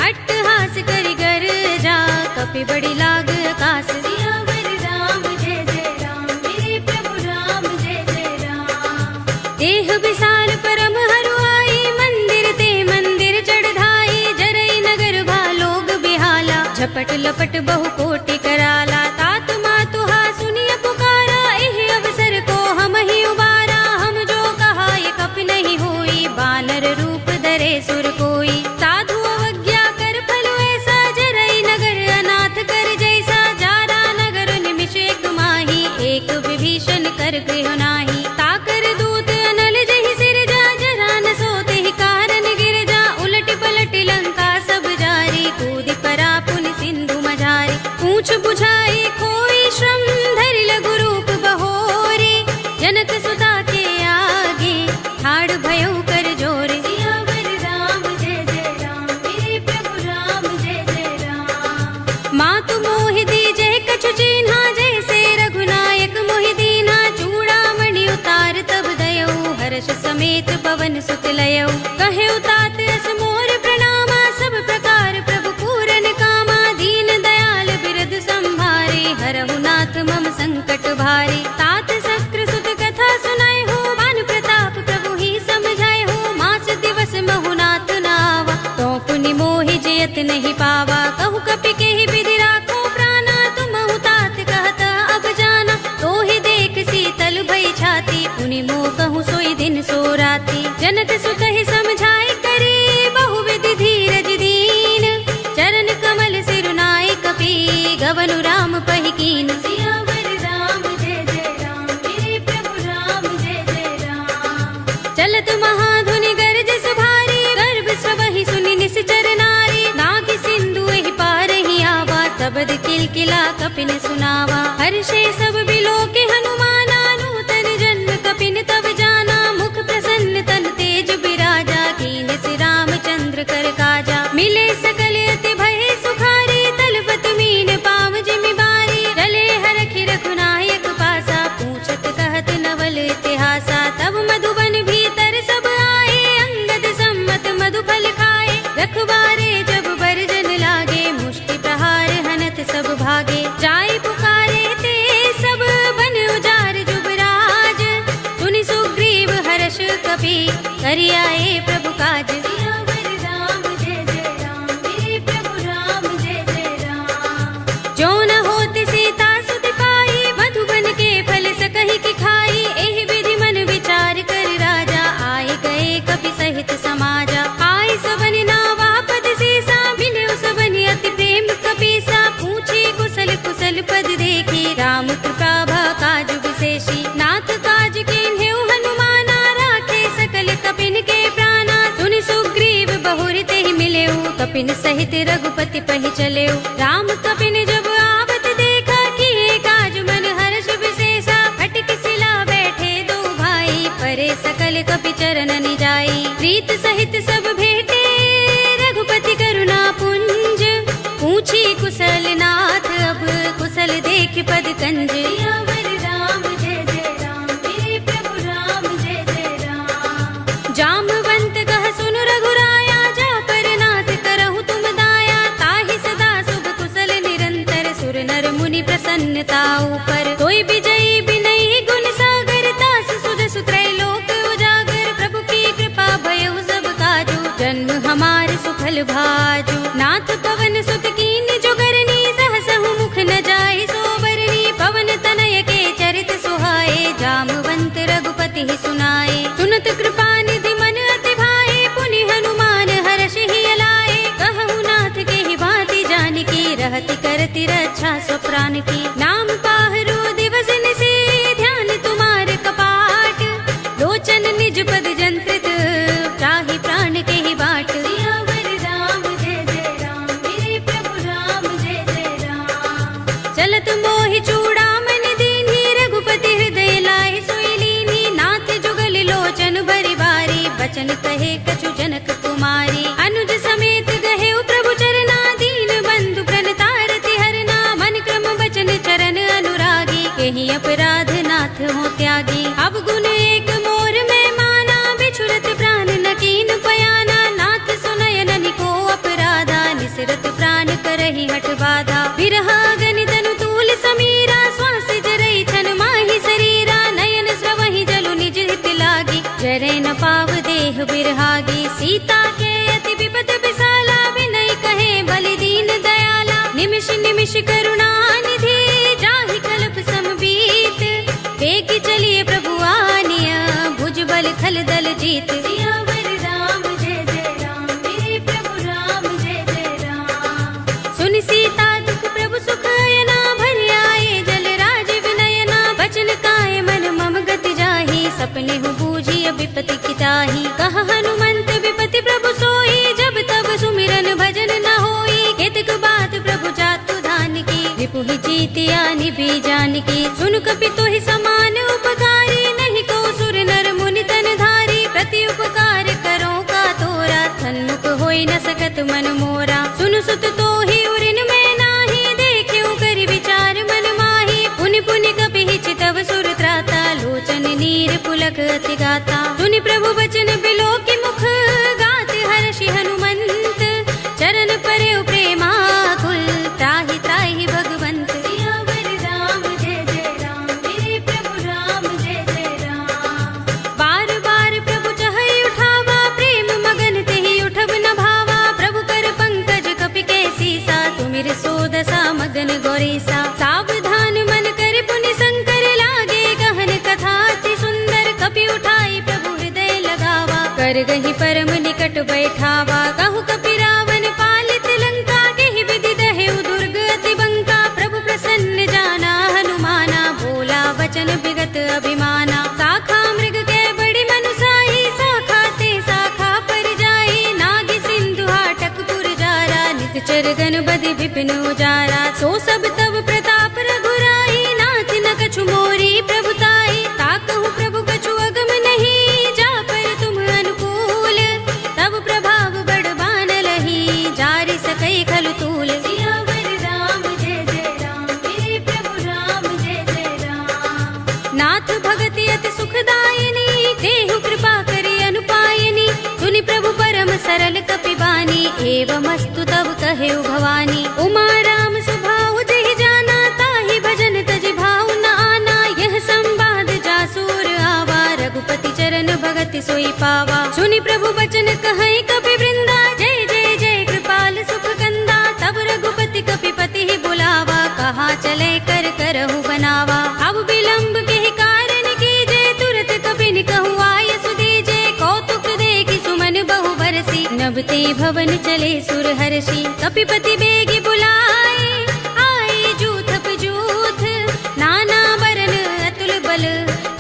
अट्टहास करि गर्जा, कपि बड़ी लाग आकाश। सियावर राम जय जय राम, मेरे प्रभु राम जय जय राम। देह विशाल परम हरुआई, मंदिर ते मंदिर चढ़ाई। जरई नगर भालोग बिहाला, झपट लपट बहु कोटि कराला। तात मातु हा सुनिय पुकारा, एहि अवसर को हम ही उबारा। हम जो कहा ये कपि नहीं होई, बानर रूप धरे सुर कोई। साधु अवज्ञा कर फल ऐसा, जरई नगर अनाथ कर जैसा। जारा नगर निमिष एक माही, एक विभीषण कर गृह नाही। ताकर दूत अनल जहि सिरजा, जरा न सोते ही कारण गिरजा। उलट पलट लंका सब जारी, कूदि परा पुनि सिंधु मझारी। पूछ बुझाई कोई श्रम, धरि लघु रूप बहोरे। जनक सुता के आगे, ठाड़ भयउ कर जोरे। सियावर राम जय जय राम, मेरे प्रभु राम जय जय राम। मातु मोहि दीजहि कछु चिन्हा, जैसे रघुनायक मोहि दीन्हा। चूड़ामणि उतार तब दयऊ, हर्ष समेत पवन सुत लयऊ। कहे तात अस मोर प्रणामा, सब प्रकार प्रभु पूरन कामा। दीन दयाल बिरद संभारे, हरहु नाथ मम संकट भारे। तात शस्त्र सुत कथा सुनाए हो, भानु प्रताप प्रभु ही समझाए हो। मास दिवस महु नाथ नावा, तो पुनि मोहि जयत नहीं पावा। कहु कपि केहि विधि राखो प्राणा, तुमहु तात कहत अब जाना। तो ही देख शीतल भई छाती, पुनि मोह कहूँ सोई दिन सो राती। जनक सुत ही समझाए करे, बहु विधि धीरज दीन। चरण कमल सिरुनाए कपि, गवनु राम पहि कीन। सियावर राम जय जय राम, मेरे प्रभु राम जय जय राम। चलत महाधुनि गरज सुभारी, गर्भ स्वहि सुनि निश्चर नारी। नाग सिंधु एहि पार ही आवा, तबद किलकिला कपिन सुनावा। हर्षे सब बिलोके हनुमाना, नूतन जन्म कपिन तब जाना। मुख प्रसन्न तन तेज बिराजा, कीन सि रामचंद्र कर काजा। मिले सकल अति भय सुखारी, तलपत मीन पाव जिमि बारी। चले हरखि रघुनायक पासा, पूछत कहत नवल इतिहासा। तब मधुबन भीतर सब आए, अंगद सम्मत मधु फल खाए। रखवारे जब बरजन लागे, मुष्टि प्रहार हनत सब भागे। जाय पुकारे ते सब बन उजार जुबराज। सुनि सुग्रीव हर्ष कपि, करि आए प्रभु काज। सियावर राम जय जय राम, मेरे प्रभु राम जय जय राम। जो न होत सीता सुत पाई, मधुबन के फल सकहि की खाई। एहि विधि मन विचार कर राजा, आए गए कपि सहित समाजा। आए सबनि नावा पद सीसा, मिले सबनि अति प्रेम कपीसा। पूछे कुशल कुशल पद देखी, राम कृपा भा काज विशेषी। नाथ काज कीन्हेउ हनुमाना, राखे सकल कपिन के प्राणा। सुनि सुग्रीव बहुरि तेहि मिलेउ, कपिन सहित रघुपति पहि चलेउ। राम कपिन जब आवत देखा, किए काज मन हर्ष विशेषा। फटक सिला बैठे दो भाई, परे सकल कपि चरण निजाई। प्रीत सहित सब भेटे, रघुपति करुणा पुंज। पूछी कुशल नाथ, अब कुशल देख पद कंज। सियावर राम जय जय राम, मेरे प्रभु राम जय जय राम। जामवंत कह सुनु रघुराया, जा पर नाथ करहु तुम दाया। ताहि सदा शुभ कुशल निरंतर, सुर नर मुनि प्रसन्नता ऊपर। कोई विजयी बिनहि गुण सागर, तास सुध सुत्रैलोक उजागर। प्रभु की कृपा भयउ सब काजू, जन्म हमार सुफल भाजू। नाथ पवन सुत कीन जो करनी, सहसहु मुख न जाय सोबरनी। पवन तनय के चरित सुहाए, जामवंत रघुपति ही सुनाए। सुनत कृपा निधि मन अति भाए, पुनि स्वप्राण की। नाम पाहरो दिवस निसे ध्यान तुम्हारे कपाट, लोचन निज पद जंत्रित चाहि प्राण के ही बाट। सियावर राम जय जय राम, मेरे प्रभु राम जय जय राम। चलत मोहि चूड़ामणि दीन्ही, रघुपति हृदय लाए सोई लीन्ही। नाथ जुगल लोचन भरि बारी, बचन कहे कछु जनक कुमारी। अनुज समेत गहे प्रभु चरना, दीन बंधु प्रणतारति हरना। मन क्रम बचन चरण अनुरागी, केहि अपराध नाथ हो त्यागी। अब गुण एक मोर में माना, बिछुरत प्राण न कीन पयाना। नाथ सुनयन निको अपराधा, निसरत प्राण करहि हठ बाधा। बिरहा गणित तनु तूल समीरा, श्वास जरई छन माहि शरीरा। नयन स्रवहि जलु निज हित लागी, जरै न पाव देह बिरहागी। सीता के अति विपद विसाला, बिनय कहे बलि दीन दयाला। निमिष निमिष करुणा निधि, जाहि कल्प समबीत। बेगी चलिए प्रभु आनिया, भुज बल खल दल जीत। सियावर राम जय जय राम, मेरे प्रभु राम जय जय राम। सुनि सीता दुख प्रभु सुख अयना, भरि आए जल राज विनयना। बचन काय मन मम गति जाहि, सपने हु बूझी विपति किताहि। कहा हनुमंत विपति प्रभु सोई, जब तब सुमिरन भजन न होई। केतक बात प्रभु जातु धान की, रिपु ही जीतिया निभि जान की। सुन कपि तोहि समान उपकारी, नहीं को सुर नर मुनि तन धारी। प्रति उपकार करो का तोरा, सन्मुख होई न सकत मन मोरा। सुन सुत तोहि उरिन में नाही, देख्यो कर विचार मन माही। पुनि पुनि कपि चितव सुर त्राता, लोचन नीर पुलक अति गाता। सुनि प्रभु बचन बिलो की मुख, गात हर्षि हनुमंत। चरण परे प्रेमाकुल, त्राहि त्राहि भगवंत। सियावर राम जय जय राम, मेरे प्रभु राम जय जय राम। बार बार प्रभु चहई उठावा, प्रेम मगन तेहि उठब न भावा। प्रभु कर पंकज कपि के सीसा, तुमिर सोदसा मगन गौरीसा। सावधान मन कर पुनि शंकर, लागे गहन कथा अति सुंदर। कपि उठाई प्रभु हृदय लगावा, कर गही परम निकट बैठावा। कहु कपि रावण पालित लंका, केहि विधि दहेउ दुर्ग अति बंका। प्रभु प्रसन्न जाना हनुमाना, बोला वचन विगत अभिमाना। शाखा मृग के बड़ी मनुसाही, शाखा ते शाखा पर जाई। नाग सिंधु हाटक पुर जारा, निकचर गण बधि विपिन उजारा। सो सब तब प्रताप रघुराई, नाथ न कछु मोरी प्रभुताई। ताकहु प्रभु कछु अगम नहीं, जा पर तुम अनुकूल। तब प्रभाव बड़ बान लही, जारि सकई खलु तूल। सियावर राम जय जय राम, मेरे प्रभु राम जय जय राम। नाथ भगति अति सुखदायिनी, देहु कृपा करि अनुपायिनी। सुनि प्रभु परम सरल कपि बानी, एवमस्तु तब कहेउ भवानी। उमा राम सुभाउ जहि जाना, ताहि भजन तजि भाउ न आना। यह संवाद जासुर आवा, रघुपति चरण भगति सोई पावा। सुनि प्रभु बचन कहै कपि वृंदा, जय जय जय कृपाल सुख कंदा। तब रघुपति कपि पति ही बुलावा, कहा चले कर करहु बनावा। अब विलंब के कारण कीजे, तुरत कपिन कहु आय सुदीजे। कौतुक देखि सुमन बहु बरसी, नभते भवन चले सुर हर्षि। कपिपति बेगी बुलाए, आए जूथ पजूथ। नाना बरन अतुल बल,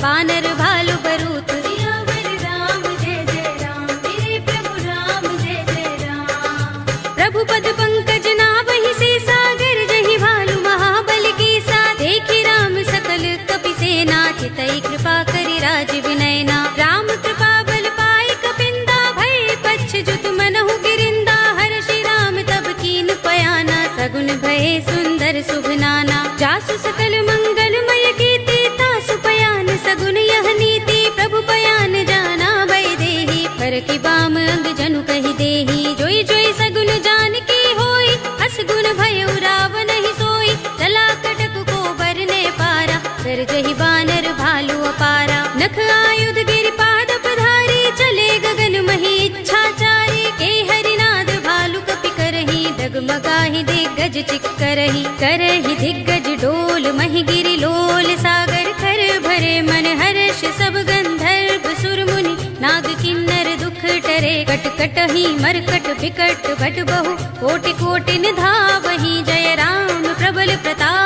बानर भालु बरूथ। सियावर राम जय जय राम, मेरे प्रभु राम जय जय राम। प्रभु पद पंकज नावहि से, सागर जहि भालु महाबल कीसा। देखि राम सकल कपि सेना, चितई कृपा करि राज विनयना। राम कृपा बल पाई कपिंदा, भय पच्छ जुत मनहु गिरिंदा। हर्षि राम तब कीन पयाना, सगुन भये सुंदर शुभ नाना। जासु सकल मंगलमय कीर्ति, तासु पयान सगुन यह नीति। प्रभु पयान जाना भय देहि, पर की बाम अंग जनु कहि देहि। जोई जोई सगुन जान की होई, अस गुण भयउ रावण ही सोई। चला कटक को बरने पारा, कर जहि बानर भालु अपारा। नख आयुध गिरि पाद पधारी, चले गगन मही इच्छाचारी। के हरिनाद भालु कपि करहि, डगमगाहि दिग्गज चिक्करहि। करहि दिग्गज डोल, महि गिरि लोल सागर। कर भरे मन हर्ष सब गंधर्व सुर मुनि। नाग किन्नर दुख टरे, कट कटहि मरकट बिकट भट बहु। कोटि कोटि निधावहि, जय राम प्रबल प्रताप।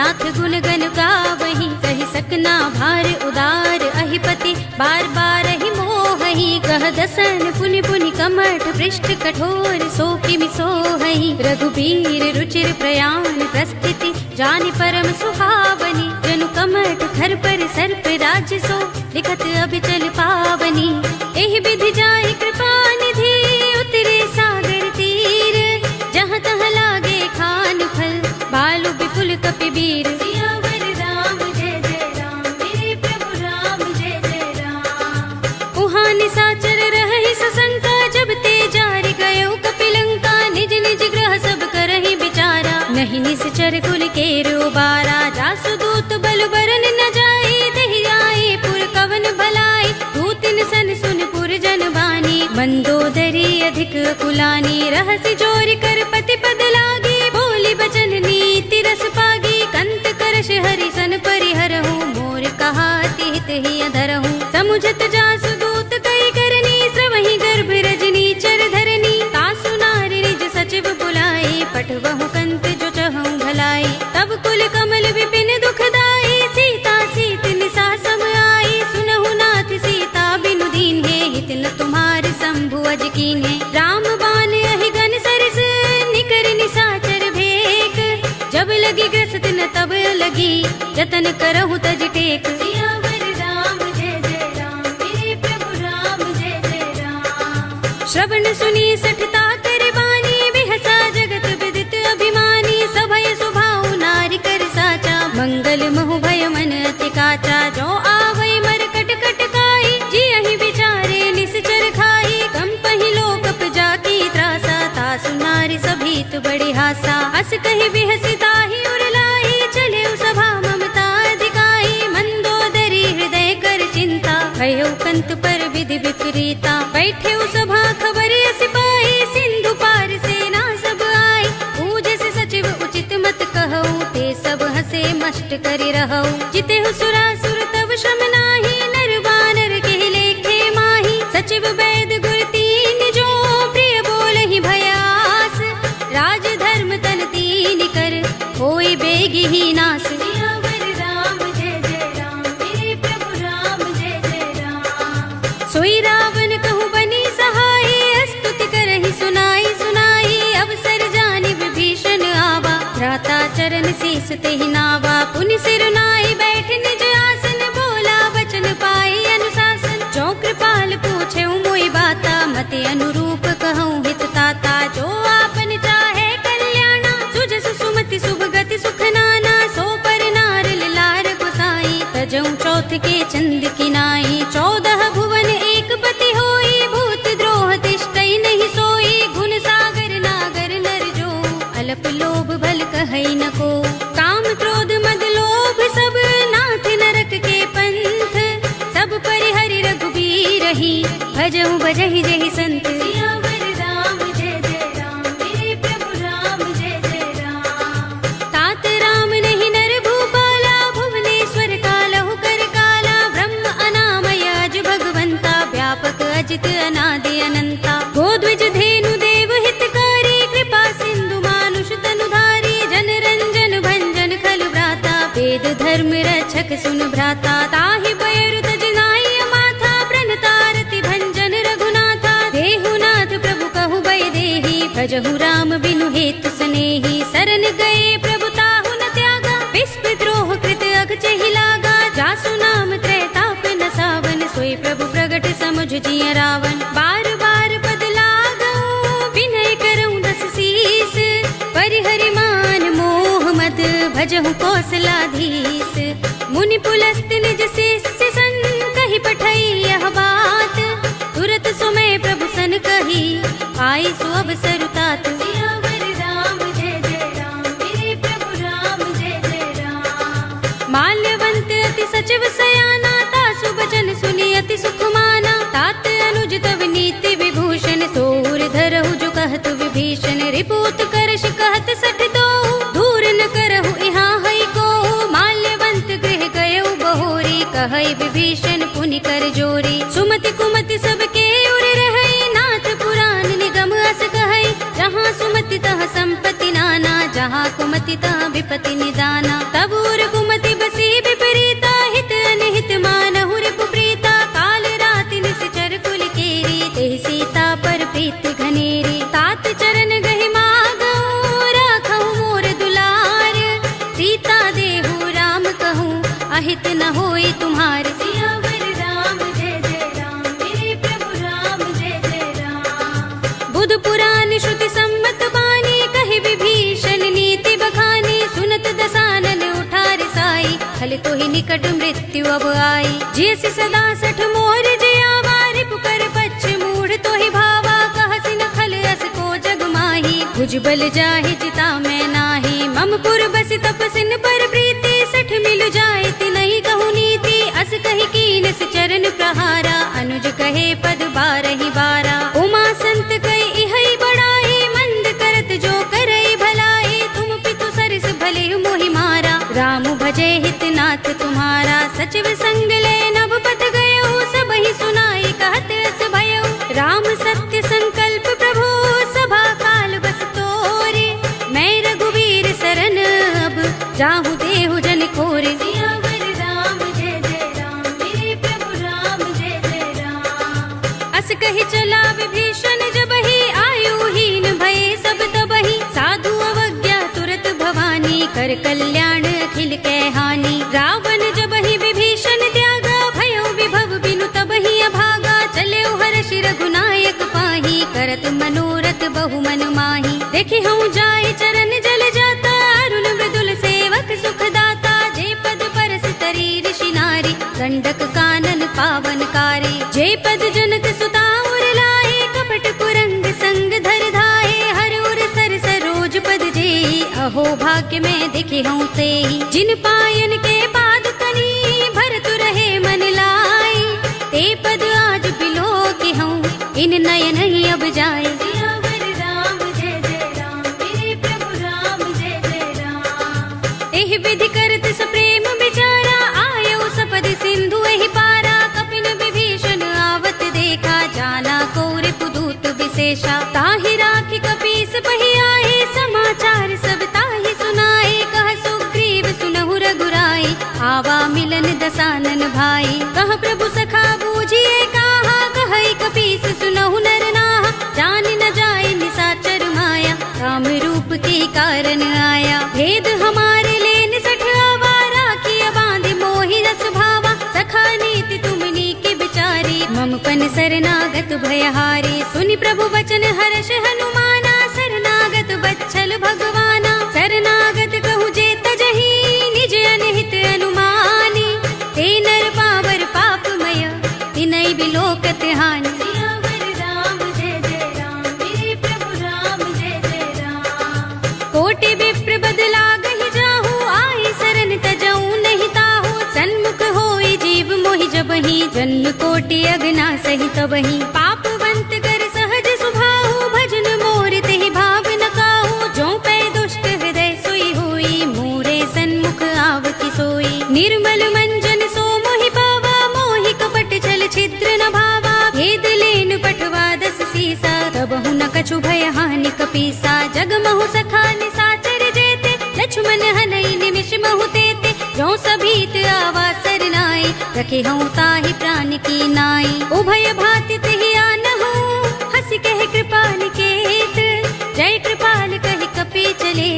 नाथ गुण गन गावहीं, कहि सकना भार उदार अहिपति, बार बार ही मोहहि। कह दसन पुनि पुनि कमठ पृष्ठ कठोर, सो किमि सोहहि। रघुबीर रुचिर प्रयाण प्रस्थिति, जानि परम सुहावनी। जनु कमठ धर पर सर्प राज्य सो, लिखत अभिचल पावनी। एहि विधि जाहि कृपा निधि, उतरे सागर तीर। जहाँ तहाँ लागे खान फल, बालु विपुल कपिबीर। सियावर राम जय जय राम, मेरे प्रभु राम जय जय राम। उहाँ निसाचर रहहि सशंका, जब ते जारि गयो कपिलंका। निज निज ग्रह सब करहि विचारा, नहीं निश्चर कुल केरो बारा। जासु दूत बल बरन न जाई, देहि आए पुर कवन भलाई। दूतिन सन सुन पुर जन बानी, मंदोदरी अधिक कुलानी। रहसि जोरि कर पति पद लागी, बोली बचन नीति रस पागी। कंत करश हरि सन परिहरहु, मोर कहा हित ही अधरहु। समुझत जासु दूत कई करनी, स्रवहि गर्भ रजनी चर धरनी। तासु नारि निज सचिव बुलाई, पठवहु कंत जो चहु भलाई। तब कुल कमल विपिन दुखदाई, सीता सीत निसा सम आई। सुनहु नाथ सीता बिनु दीन्हे, हित न तुम्हार शंभु अज कीन्हे। राम बान अहि गन सरस, निकर निसाचर भेक। जब लगी ग्रस्त न तब लगी, जतन करहु तज टेक। सियावर राम जय जय राम, मेरे प्रभु राम जय जय राम। श्रवण सुनी सठता कर बानी, बिहसा जगत विदित अभिमानी। सभय सुभाउ नारी कर साचा, मंगल महु भय मन अति काचा। जो आवै मरकट कट काई, जियहि विचारे निश्चर खाई। कंपहि लोकप जाकी त्रासा, तासु नारी सभीत बड़ी हासा। हस कहि बिहसि ताहि उरलाई, चले सभा ममता अधिकाई। मंदोदरी हृदय कर चिंता, भयो कंत पर विधि विपरीता। बैठे सभा खबर सिपाही, सिंधु पार सेना सब आई। पूजस सचिव उचित मत कहऊ, ते सब हसे मष्ट करि रहऊ। जितेहु सुरासुर तब श्रम नाही, नर बानर के लेखे माही। सचिव वैद गुर तीन जो, प्रिय बोलहि भयास। राज धर्म तन तीन कर, होई बेगी ही नास। सियावर राम जय जय राम, मेरे प्रभु राम जय जय राम। सोई रावण कहु बनी सहाय, स्तुति करहि सुनाई सुनाई। अवसर जानि विभीषण आवा, भ्राता चरण शीस तेहि नावा। पुनि सिर नाई बैठ निज आसन, बोला वचन पाई अनुशासन। जो कृपाल पूछे मोहि बाता, मति अनुरूप कहूँ हित ताता। जो आपन चाहे कल्याणा, सुजसु सुमति शुभ गति सुख नाना। सो पर नार लार गोसाई, तजऊ चौथ के चंद किनाई। 14 भुवन एक पति होई, भूत द्रोह तिष्ठई नहीं सोई। गुण सागर नागर नर जो, अल्प लोभ भल कहई न को। काम क्रोध मद लोभ सब, नाथ नरक के पंथ। सब परिहरि रघुबीर ही, भजहु भजहि जहि संत। सियावर राम जय जय राम, मेरे प्रभु राम जय जय राम। तात राम नहीं नर भूपाला, भुवनेश्वर कालहु कर काला। ब्रह्म अनामय अज भगवंता, व्यापक अजित अनादि अनंता। गोद्विज धेनु देव हितकारी, कृपा सिंधु मानुष तनुधारी। जन रंजन भंजन खल भ्राता, वेद धर्म रक्षक सुन भ्राता। ताहि बयरु तज नाई माथा, प्रणतारति भंजन रघुनाथा। देहुनाथ प्रभु कहु भय देहि, भजहु राम बिनु हेतु सनेहि। सरन गए प्रभु ताहु न त्यागा, विस्पृत द्रोह कृत अघचहि लागा। जासु नाम त्रैताप न सावन, सोई प्रभु प्रगट समुझ जिय रावण। बार बार पद लागऊ, विनय करऊँ दस शीस। परिहरि मान मोह मद, भजहु कौशलाधीश। मुनि पुलस्त निज शिष्य सन, कहि पठई यह बात। तुरत सुमय प्रभु सन कही, आई सु अवसर तात। सियावर राम जय जय राम, मेरे प्रभु राम जय जय राम। माल्यवंत अति सचिव सयाना, तासु बचन सुनि अति सुख माना। तात अनुज तव नीति विभूषण, सोर धरहु जो कहत विभीषण। रिपुत करश कहत सठ दो, दूर न करहु इहाँ हई को। माल्यवंत गृह गयो बहोरी, कहई विभीषण पुनि कर जोरी। सुमति कुमति सबके उर रहई, नाथ पुराण निगम अस कहई। जहाँ सुमति तह संपत्ति नाना, जहाँ कुमति तहाँ विपति निदाना। तब उर कुमति बसी विपरीता, हित अनहित मानहु रिपु प्रीता। काल राति निश्चर कुल केरी, तेहि सीता पर प्रीति घनेरी। तात चरण गहि मागहु, राखहु मोर दुलार। सीता देहु राम कहूँ, अहित न होई तुम्हार। सियावर राम जय जय राम, मेरे प्रभु राम जय जय राम। बुध पुराण श्रुति सम्मत बानी, कहि विभीषण नीति बखानी। सुनत दसानन उठार साई, खल तो ही निकट मृत्यु अब आई। जियसि सदा सठ मोर जियावा, रिपु कर पच्छ मूढ़ तो ही भावा। कहसि न खल अस को जग माही, भुजबल जाहि चिता मैं नाही। मम पुर बसि तपसिन पर प्रीति, सठ मिल जाए तिनहि कहु नीति। अस कहि कीनस चरण प्रहारा, अनुज कहे पद बारहि बारा। उमा संत कहि इहै बड़ाई, मंद करत जो करई भलाई। तुम पितु सरस भले मोहि मारा, राम भजे हित नाथ तुम्हारा। सचिव संग ले नभ पत गयो, सबहि सुनाई कहत अस भयो। राम सत्य संकल्प प्रभु, सभा काल बस तोरे। मैं रघुवीर सरन अब, जाहु देहु जन खोरे। सियावर राम जय जय राम, मेरे प्रभु राम जय जय राम। अस कहि चला विभीषण जबहि, आयुहीन भये सब तबहि। साधु अवज्ञा तुरत भवानी, कर कल्याण अखिल कै हानि। रावण जबहि विभीषण त्यागा, भयो विभव बिनु तबहि अभागा। चल्यो हर्षि रघुनायक पाहि, करत मनोरथ बहु मन माहि। देखि हूँ जाय चरण जल जाता, अरुण मृदुल सेवक सुख दाता। जे पद परस तरी ऋषि नारी, गंडक कानन पावनकारी। जे पद जनक सुता उर लाए, कपट कुरंग संग धर धाये। हर उर सर सरोज पद जेई, अहो भाग्य में दिखे हूँ तेई। जिन पायन के पाद कनी, भरत रहे मन लाई। ते पद आज बिलो के हूँ, इन नयन ही अब जाए। सियावर राम जय जय राम, मेरे प्रभु राम जय जय राम। एहि विधि करत सप्रेम विचारा, आयो सपद सिंधु एहि पारा। कपिन विभीषण आवत देखा, जाना कौर पुदूत विशेषा। ताहि राखी कपीस पहि आए, समाचार सब ताहि सुनाए। कह सुग्रीव सुनहु रघुराई, आवा मिलन दसानन भाई। कह प्रभु सखा बूझिए कहा, कहई कपीस सुनहु नर नाहा। जान न जाए निसाचर माया, राम रूप के कारण आया। भेद हमारे लेन सठ आवारा, किया बांध मोहि रस भावा। सखा नीति तुमनी के बिचारी, मम पन शरणागत भयहारी। सुनि प्रभु वचन हर्ष हनुमाना, शरणागत बच्छल भगवाना। शरणागत कहु जे तजहि, निज अनहित अनुमानी। ते नर पावर पापमय, तिनै बिलोकत हानि। सियावर राम जय जय राम, मेरे प्रभु राम जय जय राम। कोटि विप्र बदला गहि जाहु, आई सरन तजऊ नहीं ताहु। सन्मुख होई जीव मोहि जबहि, जन्म कोटि अगना सहि तबहि। पापवंत कर सहज सुभाहु, भजन मोर तेहि भाव न काहू। जो पै दुष्ट हृदय सोई होई, मोरे सन्मुख आवति सोई। निर्मल मंजन सो मोहि पावा, मोहि कपट छल छिद्र न भावा। भेद लेन पठवा दस सीसा, तबहु न कछु भय हानि कपीसा। जगमहु सखा निसाचर जेते, लक्ष्मण हनई निमिष महु तेते। जो सभीत आवा सरनाई, रखे हूँ ताहि प्राण की नाई। उभय भाति तेहि आनहु, हंसी कहे कृपाल केत। जय कृपाल कहि कपी चले,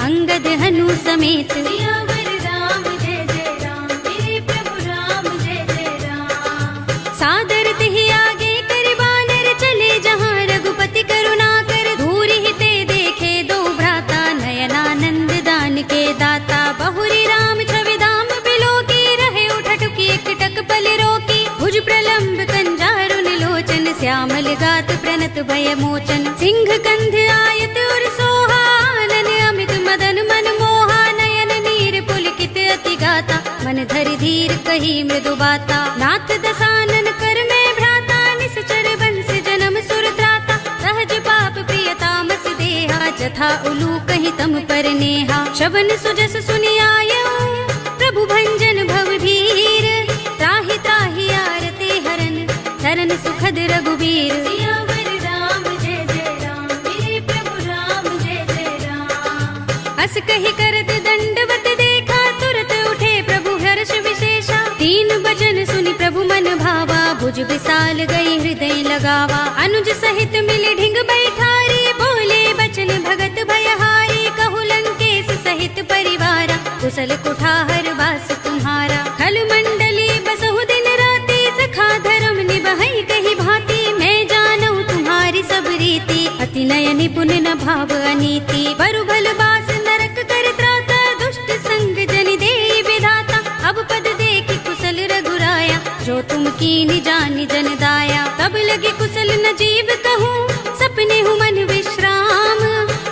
अंगद हनु समेत। सियावर राम जय जय राम, मेरे प्रभु राम जय जय राम। सादर तेहि आगे कर बानर, चले जहाँ रघुपति करुणा कर। दूर ही ते देखे दो भ्राता, नयनानंद दान के दाता। बहुरी राम छवि धाम बिलो की, रहे उठटुकी एकटक पल रोकी। भुज प्रलंब कंजारुन लोचन, श्यामल गात प्रणत भय मोचन। सिंह कंध आयत उर सोहा, आनन अमित मदन मन मोहा। नयन नीर पुलकित अति गाता, मन धरि धीर कही मृदु बाता। नाथ दसानन कर में भ्राता, निश्चर बंस जन्म सुर त्राता। सहज पाप प्रिय तामस देहा, जथा उलू कहीं तम पर नेहा। शवन सुजस सुनि आयऊ, प्रभु भंजन भव भीर। त्राहि त्राहि आरते हरन, शरण सुखद रघुबीर। सियावर राम जय जय राम, मेरे प्रभु राम जय जय राम। अस कही करत दंडवत देखा, तुरत उठे प्रभु हर्ष विशेषा। तीन बचन सुनि प्रभु मन भावा, भुज विशाल गई हृदय लगावा। अनुज सहित मिले ढिंग बैठारी, बोले बचन भगत भयहारी। कहु लंकेश सहित परिवारा, कुशल कुठार वास तुम्हारा। खल मंडली बसहु दिन राति, सखा धर्म निबहै कही भांति। मैं जानऊ तुम्हारी सब रीति, अति नय निपुण न भाव अनीति। बरु भल बास नरक कर त्राता, दुष्ट संग जन दे विधाता। अब पद देखि कुशल रघुराया, जो तुम कीनि जानि जन दाया। तब लगे कुशल न जीव कहूँ, सपने हूँ मन विश्राम।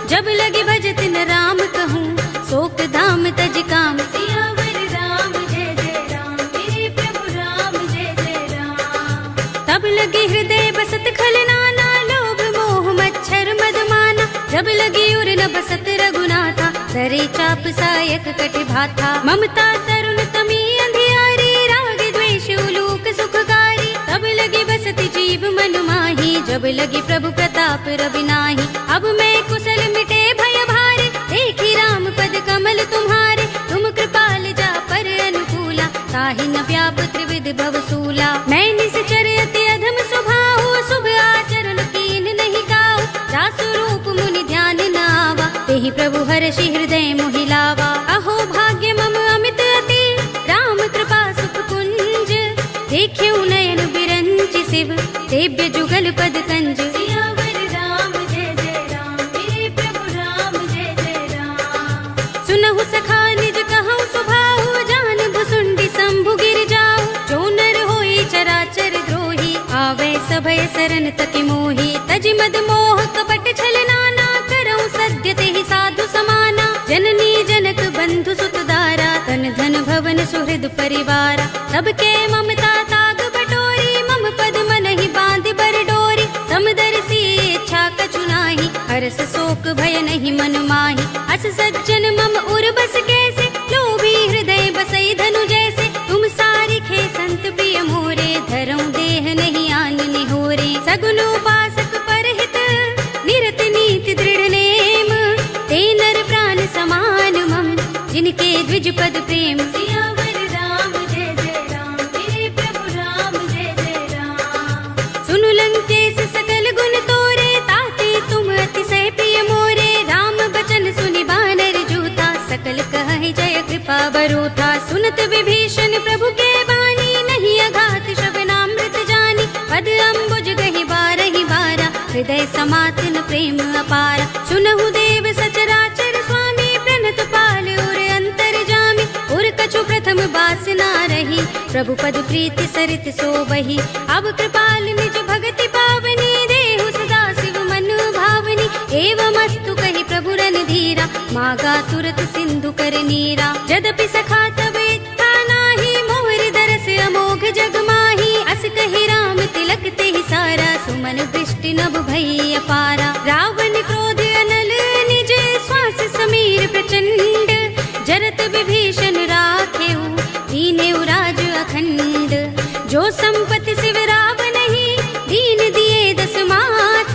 जब लगे भजत न राम कहूँ, शोक धाम तज काम। सियावर राम जय जय राम, मेरे प्रभु राम जय जय राम। तब लगे हृदय बसत खल नाना, लोभ मोह मच्छर मदमाना। जब लगे उर न बसत रघुनाथा, धरे चाप सायक कटि भाथा। ममता तरुण तमी अंधियारी, राग द्वेष उलूक सुखकारी। तब लगे बसत जीव मन माही, जब लगे प्रभु प्रताप रवि नाही। अब मैं कुशल मिटे भय भारे, देखी राम पद कमल तुम्हारे। तुम कृपाल जा पर अनुकूला, ताहि न व्याप त्रिविध भवसूला। मैं निश्चर अति अधम स्वभाव, शुभ आचरण कीन नहीं गाओ। जासु रूप मुनि ध्यान न आवा, तेहि प्रभु हर्षि हृदय मोहि लावा। अहो भाग्य मम अमित अति, राम कृपा सुख कुंज। देख्यउ नयन बिरंचि शिव, सेव्य जुगल पद कंज। सियावर राम जय जय राम, मेरे प्रभु राम जय जय राम। सुनहु सखा निज कहूँ सुभाहु, जान भुसुंडी शंभु गिर जाऊ। जो नर होई चराचर द्रोही, आवे सभय सरन तति मोही। तजि मद मोह कपट छल नाना, करऊँ सद्य तेहि साधु समाना। जननी जनक बंधु सुत दारा, तन धन भवन सुहृद परिवारा। सबके ममता ताग बटोरी, मम पद मनहि बांधि बर डोरी। समदर्शी इच्छा कछु नाही, हरस शोक भय नहीं मन माही। अस सज्जन मम उर बस कैसे, लोभी हृदय बसई धनु जैसे। तुम सारिखे संत प्रिय मोरे, धरऊँ देह नहीं आन निहोरे। सगुन उपासक परहित, निरत नीति दृढ़ नेम। ते नर प्राण समान मम, जिनके द्विज पद प्रेम। सियावर राम जय जय राम, मेरे प्रभु राम जय जय राम। सुनु लंकेश सकल गुण तोरे, ताते तुम अतिशय प्रिय मोरे। राम बचन सुनि बानर जूथा, सकल कहहि जय कृपा बरूथा। सुनत विभीषण प्रभु के बानी, नहीं अघात श्रवणामृत जानी। पद अम्बुज गहि बारहि बारा, हृदय समातन प्रेम अपारा। सुनहु देव सचराचर स्वामी, प्रणत पाल उर अंतर जामी। उर कछु प्रथम बासना रही, प्रभु पद प्रीति सरित सोबही। अब कृपाल निज भगति पावनी, देहु सदा शिव मन भावनी। एवमस्तु कहि प्रभु रणधीरा, मागा तुरत सिंधु कर नीरा। यद्यपि सखा तब इच्छा नाही, मोहर दरस अमोघ जग माही। अस कहि राम तिलक तेहि सारा, सुमन दृष्टि नभ भई अपारा। रावण क्रोध अनल निज, श्वास समीर प्रचंड। जरत विभीषण राखेउ, दीनेउ राज अखंड। जो संपत्ति शिव रावण ही, दीन दिए दस माथ।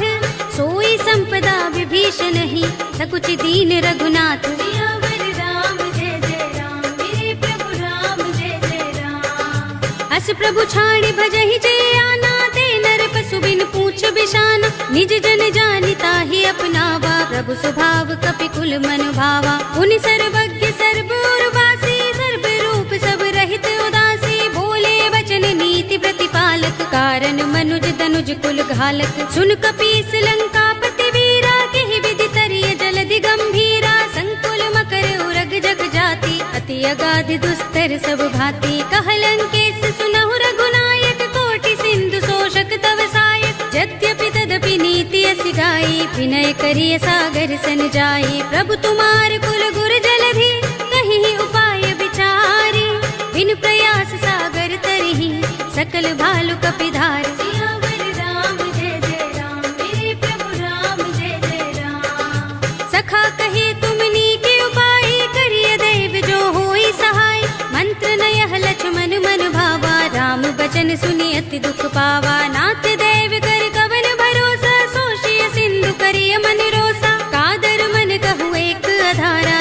सोई संपदा विभीषण ही, सकुच दीन रघुनाथ। सियावर राम जय जय राम, मेरे प्रभु राम जय जय राम। अस प्रभु छाड़ि भजहि जय आना, ते नर पशु बिन पूछ बिशाना। निज जन जानि ताहि अपनावा, प्रभु स्वभाव कपि कुल मन भावा। पुनि सर्वज्ञ सर्व उर्वासी, सर्व रूप सब रहित उदासी। बोले वचन नीति प्रतिपालक, कारण मनुज तनुज कुल घालक। सुन कपीस लंकापति वीरा, केहि विधि तरिय जलधि गंभीरा। संकुल मकर उरग जग जाति, अति अगाध दुस्तर सब भांति। कह लंकेश सुनहु रघुनायक, कोटि सिंधु शोषक तव सायक। यद्यपि तदपि नीति अस गाई, विनय करिय सागर सन जाई। प्रभु तुम्हार कुल गुर जलधि, कहीं उपाय विचारी। बिन प्रयास सागर तरही, सकल भालु कपिधार। सियावर राम जय जय राम, मेरे प्रभु राम जय जय राम। सखा कहे तुमनी के उपाय, करिय दैव जो होई सहाय। मंत्र नयह लक्ष्मण मन भावा, राम बचन सुनि अति दुख पावा। नाथ दैव कर कवन भरोसा, सोषिय सिंधु करिय मन रोसा। कादर मन कहु एक अधारा,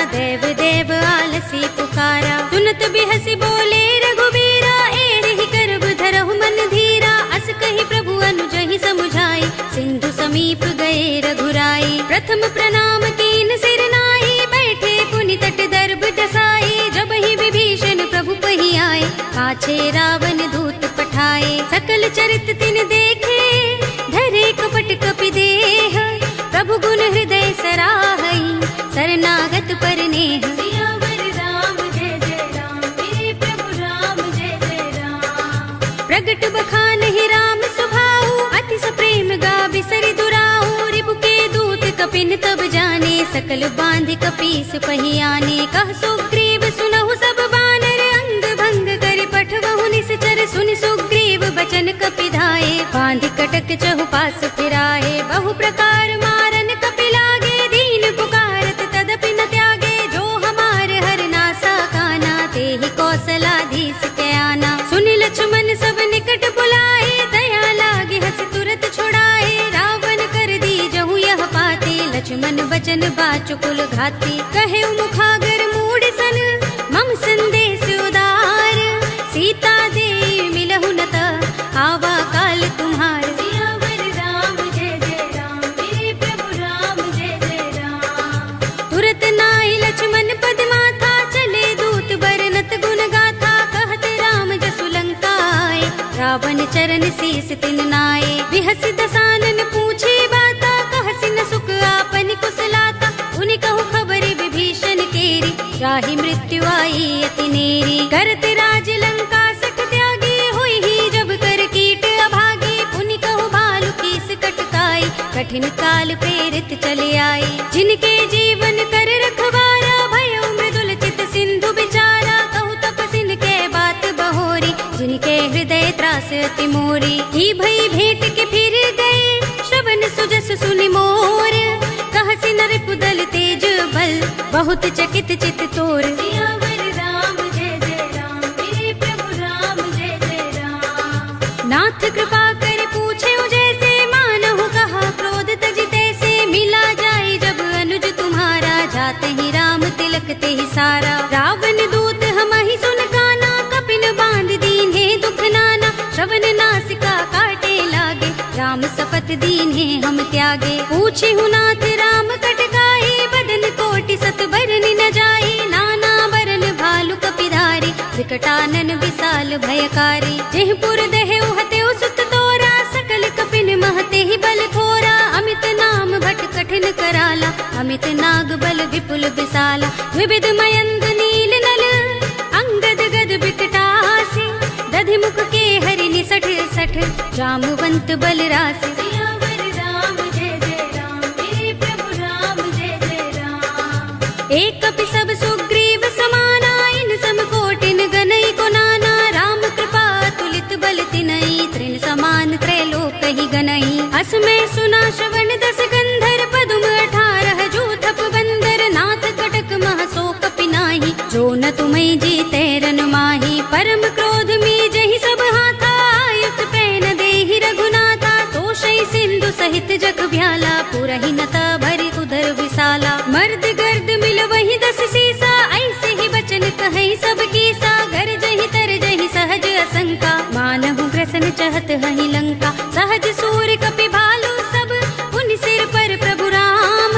बिहसी बोले रघुबीरा, एहि करब धरहु मन धीरा। अस कहि प्रभु अनुजहि समुझाई, सिंधु समीप गए रघुराई। प्रथम प्रणाम कीन सिर नाई, बैठे पुनि तट दर्भ दसाई। जब ही विभीषण प्रभु पहि आए, पाछे रावण दूत पठाए। सकल चरित तिन देखे, धरे कपट कपि देह। प्रभु गुण हृदय सराहई, शरणागत पर नेह। सियावर राम जय जय राम, मेरे प्रभु राम जय जय राम। प्रगट बखानहि राम सुभाऊ, अति सप्रेम गा बिसरि दुराऊ। रिपु के दूत कपिन तब जाने, सकल बांधि कपीस पहि आने। कह सुग्रीव सुनहु सब बानर, अंग भंग करि पठवहु निश्चर। सुनि सुग्रीव बचन कपि धाये, बांधि कटक चहुपास फिराए। बहु प्रकार मारन कपि लागे, दीन पुकारत तदपि न त्यागे। जो हमार हरनासा काना, तेहि कौशलाधीश के आना। सुनि लक्ष्मण सब निकट बुलाए, दया लागे हस तुरत छुड़ाए। रावण कर दी जहु यह पाते, लक्ष्मण बचन बाचुकुल घाती। कहे मुखागर मूढ़ सन, मम संदेश उदार। सीता दे मिलहु न त, आवा काल तुम्हार। सियावर राम जय जय राम, मेरे प्रभु राम जय जय राम। तुरत नाई लक्ष्मण पद माथा, चले दूत बरनत गुण गाथा। कहत राम जसु लंका आए, रावण चरण शीस तिन नाए। बिहसि दसानन पूछे बाता, कहसि न सुख आपन कुशलाता। उनि कहु खबर विभीषण केरी, राहि मृत्यु आई अति नेरी। करत राज लंका सठ त्यागी, होई ही जब कर कीट अभागी। पुनि कहु भालु कीस कटकाई, कठिन काल प्रेरित चले आई। जिनके जीवन कर रखवारा, भयो मृदुल चित सिंधु बिचारा। कहु तपसिन के बात बहोरी, जिनके हृदय त्रास अति मोरी। ही भई भेंट के फिर गए, श्रवण सुजस सुनि मोर। कहसि नर पुदल तेज बल, बहुत चकित चित तोर। सियावर राम जय जय राम, मेरे प्रभु राम जय जय राम। नाथ कृपा कर पूछे जैसे, मानहु कहा क्रोध तजिते से। मिला जाए जब अनुज तुम्हारा, जाते ही राम तिलक ते ही सारा। रावण दूत हमहि सुन काना, कपिन बांध दीन्हे दुख नाना। श्रवण नासिका काटे लागे, राम सपत दीन्हे हम त्यागे। पूछे नाथ राम कटकाई, बदन कोटि सत बरनि न जाई। नाना बरन भालु कपिधारी, विकटानन विशाल भयकारी। जेहपुर दहेउ हतेउ सुत तोरा, सकल कपिन महते ही बल थोरा। अमित नाम भट कठिन कराला, अमित नाग बल विपुल विशाला। विविध मयंद नील नल, अंगद गद बिकटासी। दधि मुख के हरि निसठ सठ, जामवंत बल रासि। सियावर राम जय जय राम, मेरे प्रभु राम जय जय राम। एक कपि सब सुग्रीव समाना, इन सम कोटिन गनई को नाना। राम कृपा तुलित बल तिनई, तृण समान त्रैलोक ही गनई। अस में सुना श्रवण दस गंधर, पदुम 18 जूथप बंदर। नाथ कटक मह सो कपि नाही, जो न तुम्हें जीते रन माही। परम क्रोध में जहि सब हाथा, आयुष पैन देहि रघुनाथा। तोषई सिंधु सहित जग भ्याला, पुरहि नता भरि उदर विशाला। मर्द गर्द मिल वही 10 सीसा, ऐसे ही बचन कहि सब कीसा। घर जहि तर जहि सहज असंका, मानहु ग्रसन चहत हहि लंका। सहज सूर कपि भालु सब, पुनि सिर पर प्रभु राम।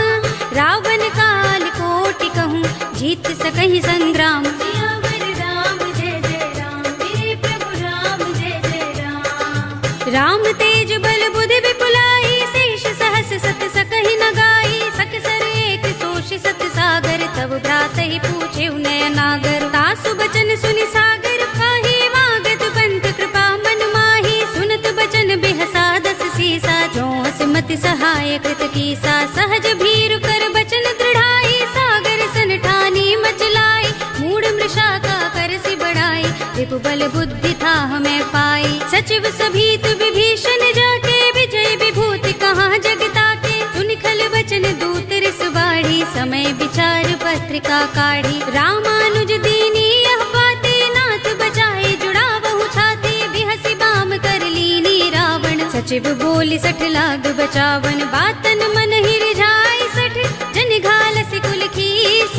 रावण काल कोटि कहूँ, जीत सकहि संग्राम। सियावर राम जय जय राम, मेरे प्रभु राम जय जय राम। राम तेज बल बुद्धि विपुलाई, शेष सहस सत सकहि न गाई। सकसर एक सोष सत सागर, तब भ्रात ही पूछे नय नागर। तासु बचन सुनि सागर काहि, मागत पंथ कृपा मन माही। सुनत बचन बिहसा 10 सीसा, जो मति सहाय कृत कीसा। सहज भीरु कर बचन दृढ़ाई, सागर सन ठानी मचलाई। मूढ़ मृषा का करसि बढ़ाई, रिपु बल बुद्धि था हमें पाई। सचिव सभीत विभीषण जाके, विजय विभूति कहाँ जगता के। सुनि खल बचन दूत रिस बाढ़ी, समय विचार पत्रिका काढ़ी। रामानुज दीनी यह बाते, नाथ बचाए जुड़ावहु छाते। बिहसि बाम कर लीनी रावण, सचिव बोली 60 लाग बचावन। बातन मन ही रिझाई 60, जन घालसि कुल खीस।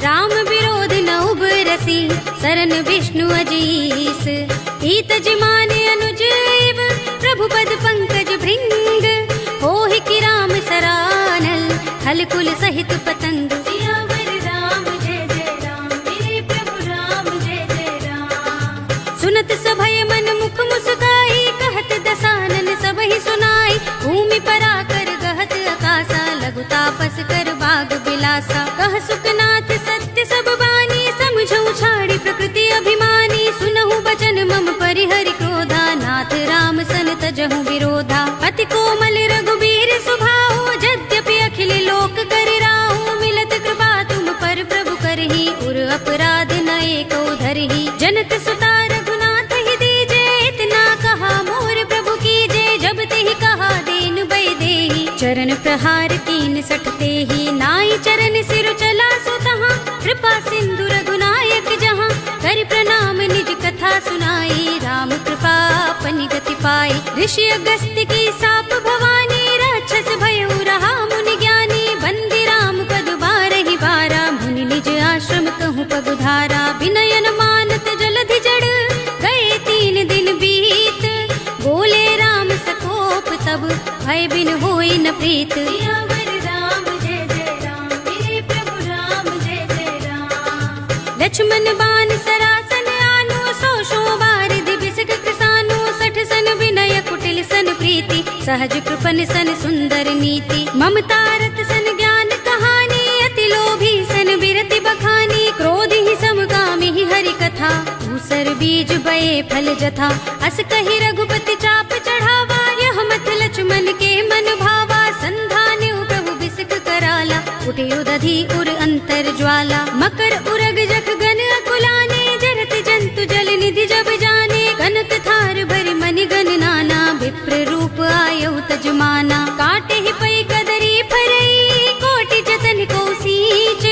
राम विरोध न उबरसी, सरन विष्णु अजीस। ईत जिमान अनुज इव प्रभु पद पंकज भृंग। होहि कि राम सरानल खल कुल सहित पतंग। सियावर राम जय जय राम, मेरे प्रभु राम जय जय राम। सुनत सभय मन मुख मुस्काई, कहत दसानन सबहि सुनाई। भूमि पराकर गहत आकाशा, लघु तापस कर बाग बिलासा। कह सुखनाथ सत्य सब बानी, समझऊ छाड़ी प्रकृति अभिमानी। सुनहु बचन मम परिहरि क्रोधा, नाथ राम सन तजहु विरोधा। अति कोमल रघुबीर सुभाऊ, यद्यपि अखिल लोक कर राहु। मिलत कृपा तुम पर प्रभु करही, उर अपराध न एको धरही। जनक सुता रघुनाथ ही दीजे, इतना कहा मोर प्रभु कीजे। जब तेहि कहा दीन बै देहि, चरण प्रहार कीन सठते ही। नाई चरण सिर चला सो तहाँ, कृपा सिंधु रघुनायक जहाँ। कर प्रणाम निज कथा सुनाई, राम कृपा अपनी गति पाई। ऋषि अगस्त्य की साप भवानी, राक्षस भयउ रहा मुनि ज्ञानी। बंदी राम पद बारहि बारा, मुनि निज आश्रम कहूँ पगुधारा। विनयन मानत जलधि जड़, गए 3 दिन बीत। बोले राम सकोप तब, भय बिन होई न प्रीत। सियावर राम जय जय राम, मेरे प्रभु राम जय जय राम। लक्ष्मण बान सरासन आनो, 100 बारिधि बिसक कृसानो। 60 सन विनय कुटिल सन प्रीति, सहज कृपन सन सुंदर नीति। ममता रत सन ज्ञान कहानी, अति लोभी सन बिरति बखानी। क्रोध ही समगामी ही हरि कथा, धूसर बीज बये फल जथा। अस कहि रघुपति चाप चढ़ावा, यह मत लक्ष्मण के मन भावा। संधान्यु प्रभु बिसक कराला, उठियो दधि उर अंतर ज्वाला। मकर उरग जख गन अकुलाने, जरत जंतु जल निधि जब जाने। कनक थार भरि मनि गन नाना, विप्र रूप आयौ तजमाना। काटे ही पै कदरी फरई, कोटि जतन को सींच।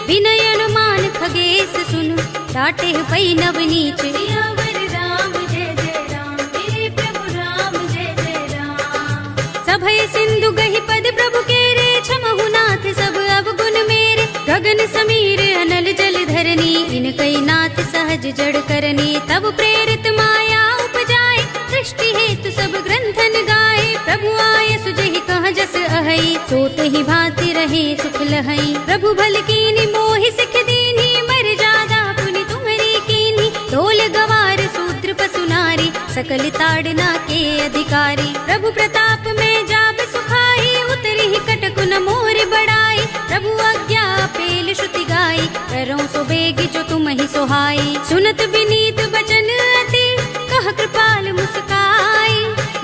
विनयन मान खगेश सुन, डाटे ही पै नवनीच। सियावर राम जय जय राम, मेरे प्रभु राम जय जय राम। सभय सिंधु गहि पद प्रभु केरे, क्षमहु नाथ सब अवगुण मेरे। गगन समीर अनल जल धरनी, इनकै नाथ सहज जड़ करनी। तब प्रेरित माया उपजाए, सृष्टि हेतु सब ग्रंथन गाए। प्रभु आय सुजहि कह जस अहै, सोत ही भांति रहे सुख लहै। प्रभु भल कीनी मोहि सिख दीनी, मर जादा पुनि तुम्हरी कीनी। ढोल गवार शूद्र पशु नारी, सकल ताड़ना के अधिकारी। प्रभु प्रताप में जाब सुखाई, उतरी ही कटकु न मोर बड़ाई। प्रभु आज्ञा पेल श्रुति गाई, करऊं सो बेग जो तुम ही सोहाई। सुनत विनीत बचन अति, कह कृपाल मुस्काई।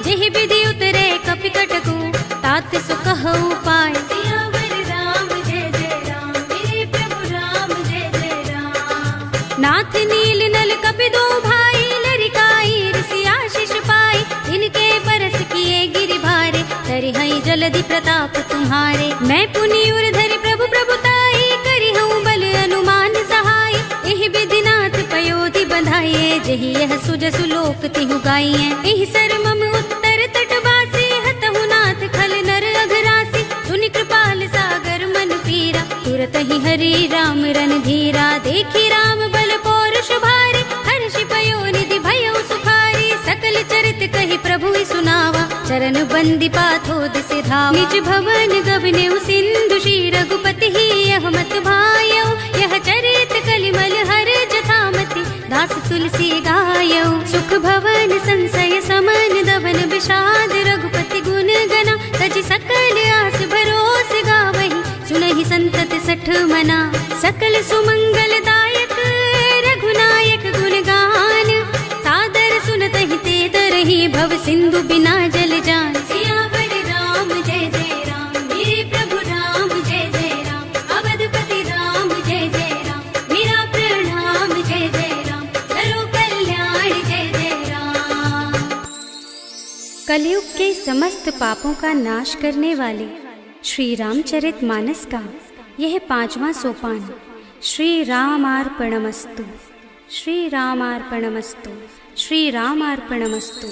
जेहि विधि उतरे कपि कटकु, तात सो कहु पाय। सियावर राम जय जय राम, मेरे प्रभु राम जय जय राम। नाथ नील नल कपि दो भाई, लरिकाई ऋषि आशीष पाई। इनके परस किए गिरि भारे, धरि हई जलधि प्रताप तुम्हारे। मैं पुनि उर धरि प्रभु प्रभुताई, करि हूँ बल अनुमान सहाय। एहि विधि नाथ पयोधि बंधाइए, जेहि यह सुजसु लोक तिहु गाइए। एहि सर मम उत्तर तटवासी, हतहु नाथ खल नर अघरासी। सुनि कृपाल सागर मन पीरा, तुरत ही हरि राम रन धीरा। देखी राम बल पौरुष भारी, हर्षि पयो निधि भयउ सुखारी। सकल चरित कहि प्रभु सुनावा, चरण बंदी पाथोद से धावा। निज भवन गबनेउ सिंधु, श्री रघुपति ही यह मत भायौ। यह चरित कलिमल हर जथामति, दास तुलसी गायौ। सुख भवन संशय समन, दवन विषाद रघुपति गुण गना। तजि सकल आस भरोस गावहि, सुनहि संतत सठ मना। सकल सुमंगल दायक रघुनायक गुण गान, सादर सुनतहि ते तरहि भव सिंधु बिना जल जान। सियावर राम जय जय राम, मेरे प्रभु राम जय जय राम। अवधपति राम जय जय राम, मेरा प्रणाम जय जय राम। करो कल्याण जय जय राम। कलयुग के समस्त पापों का नाश करने वाले श्री रामचरितमानस का यह 5वां सोपान श्री रामार्पणमस्तु, श्री रामार्पणमस्तु, श्री रामार्पणमस्तु।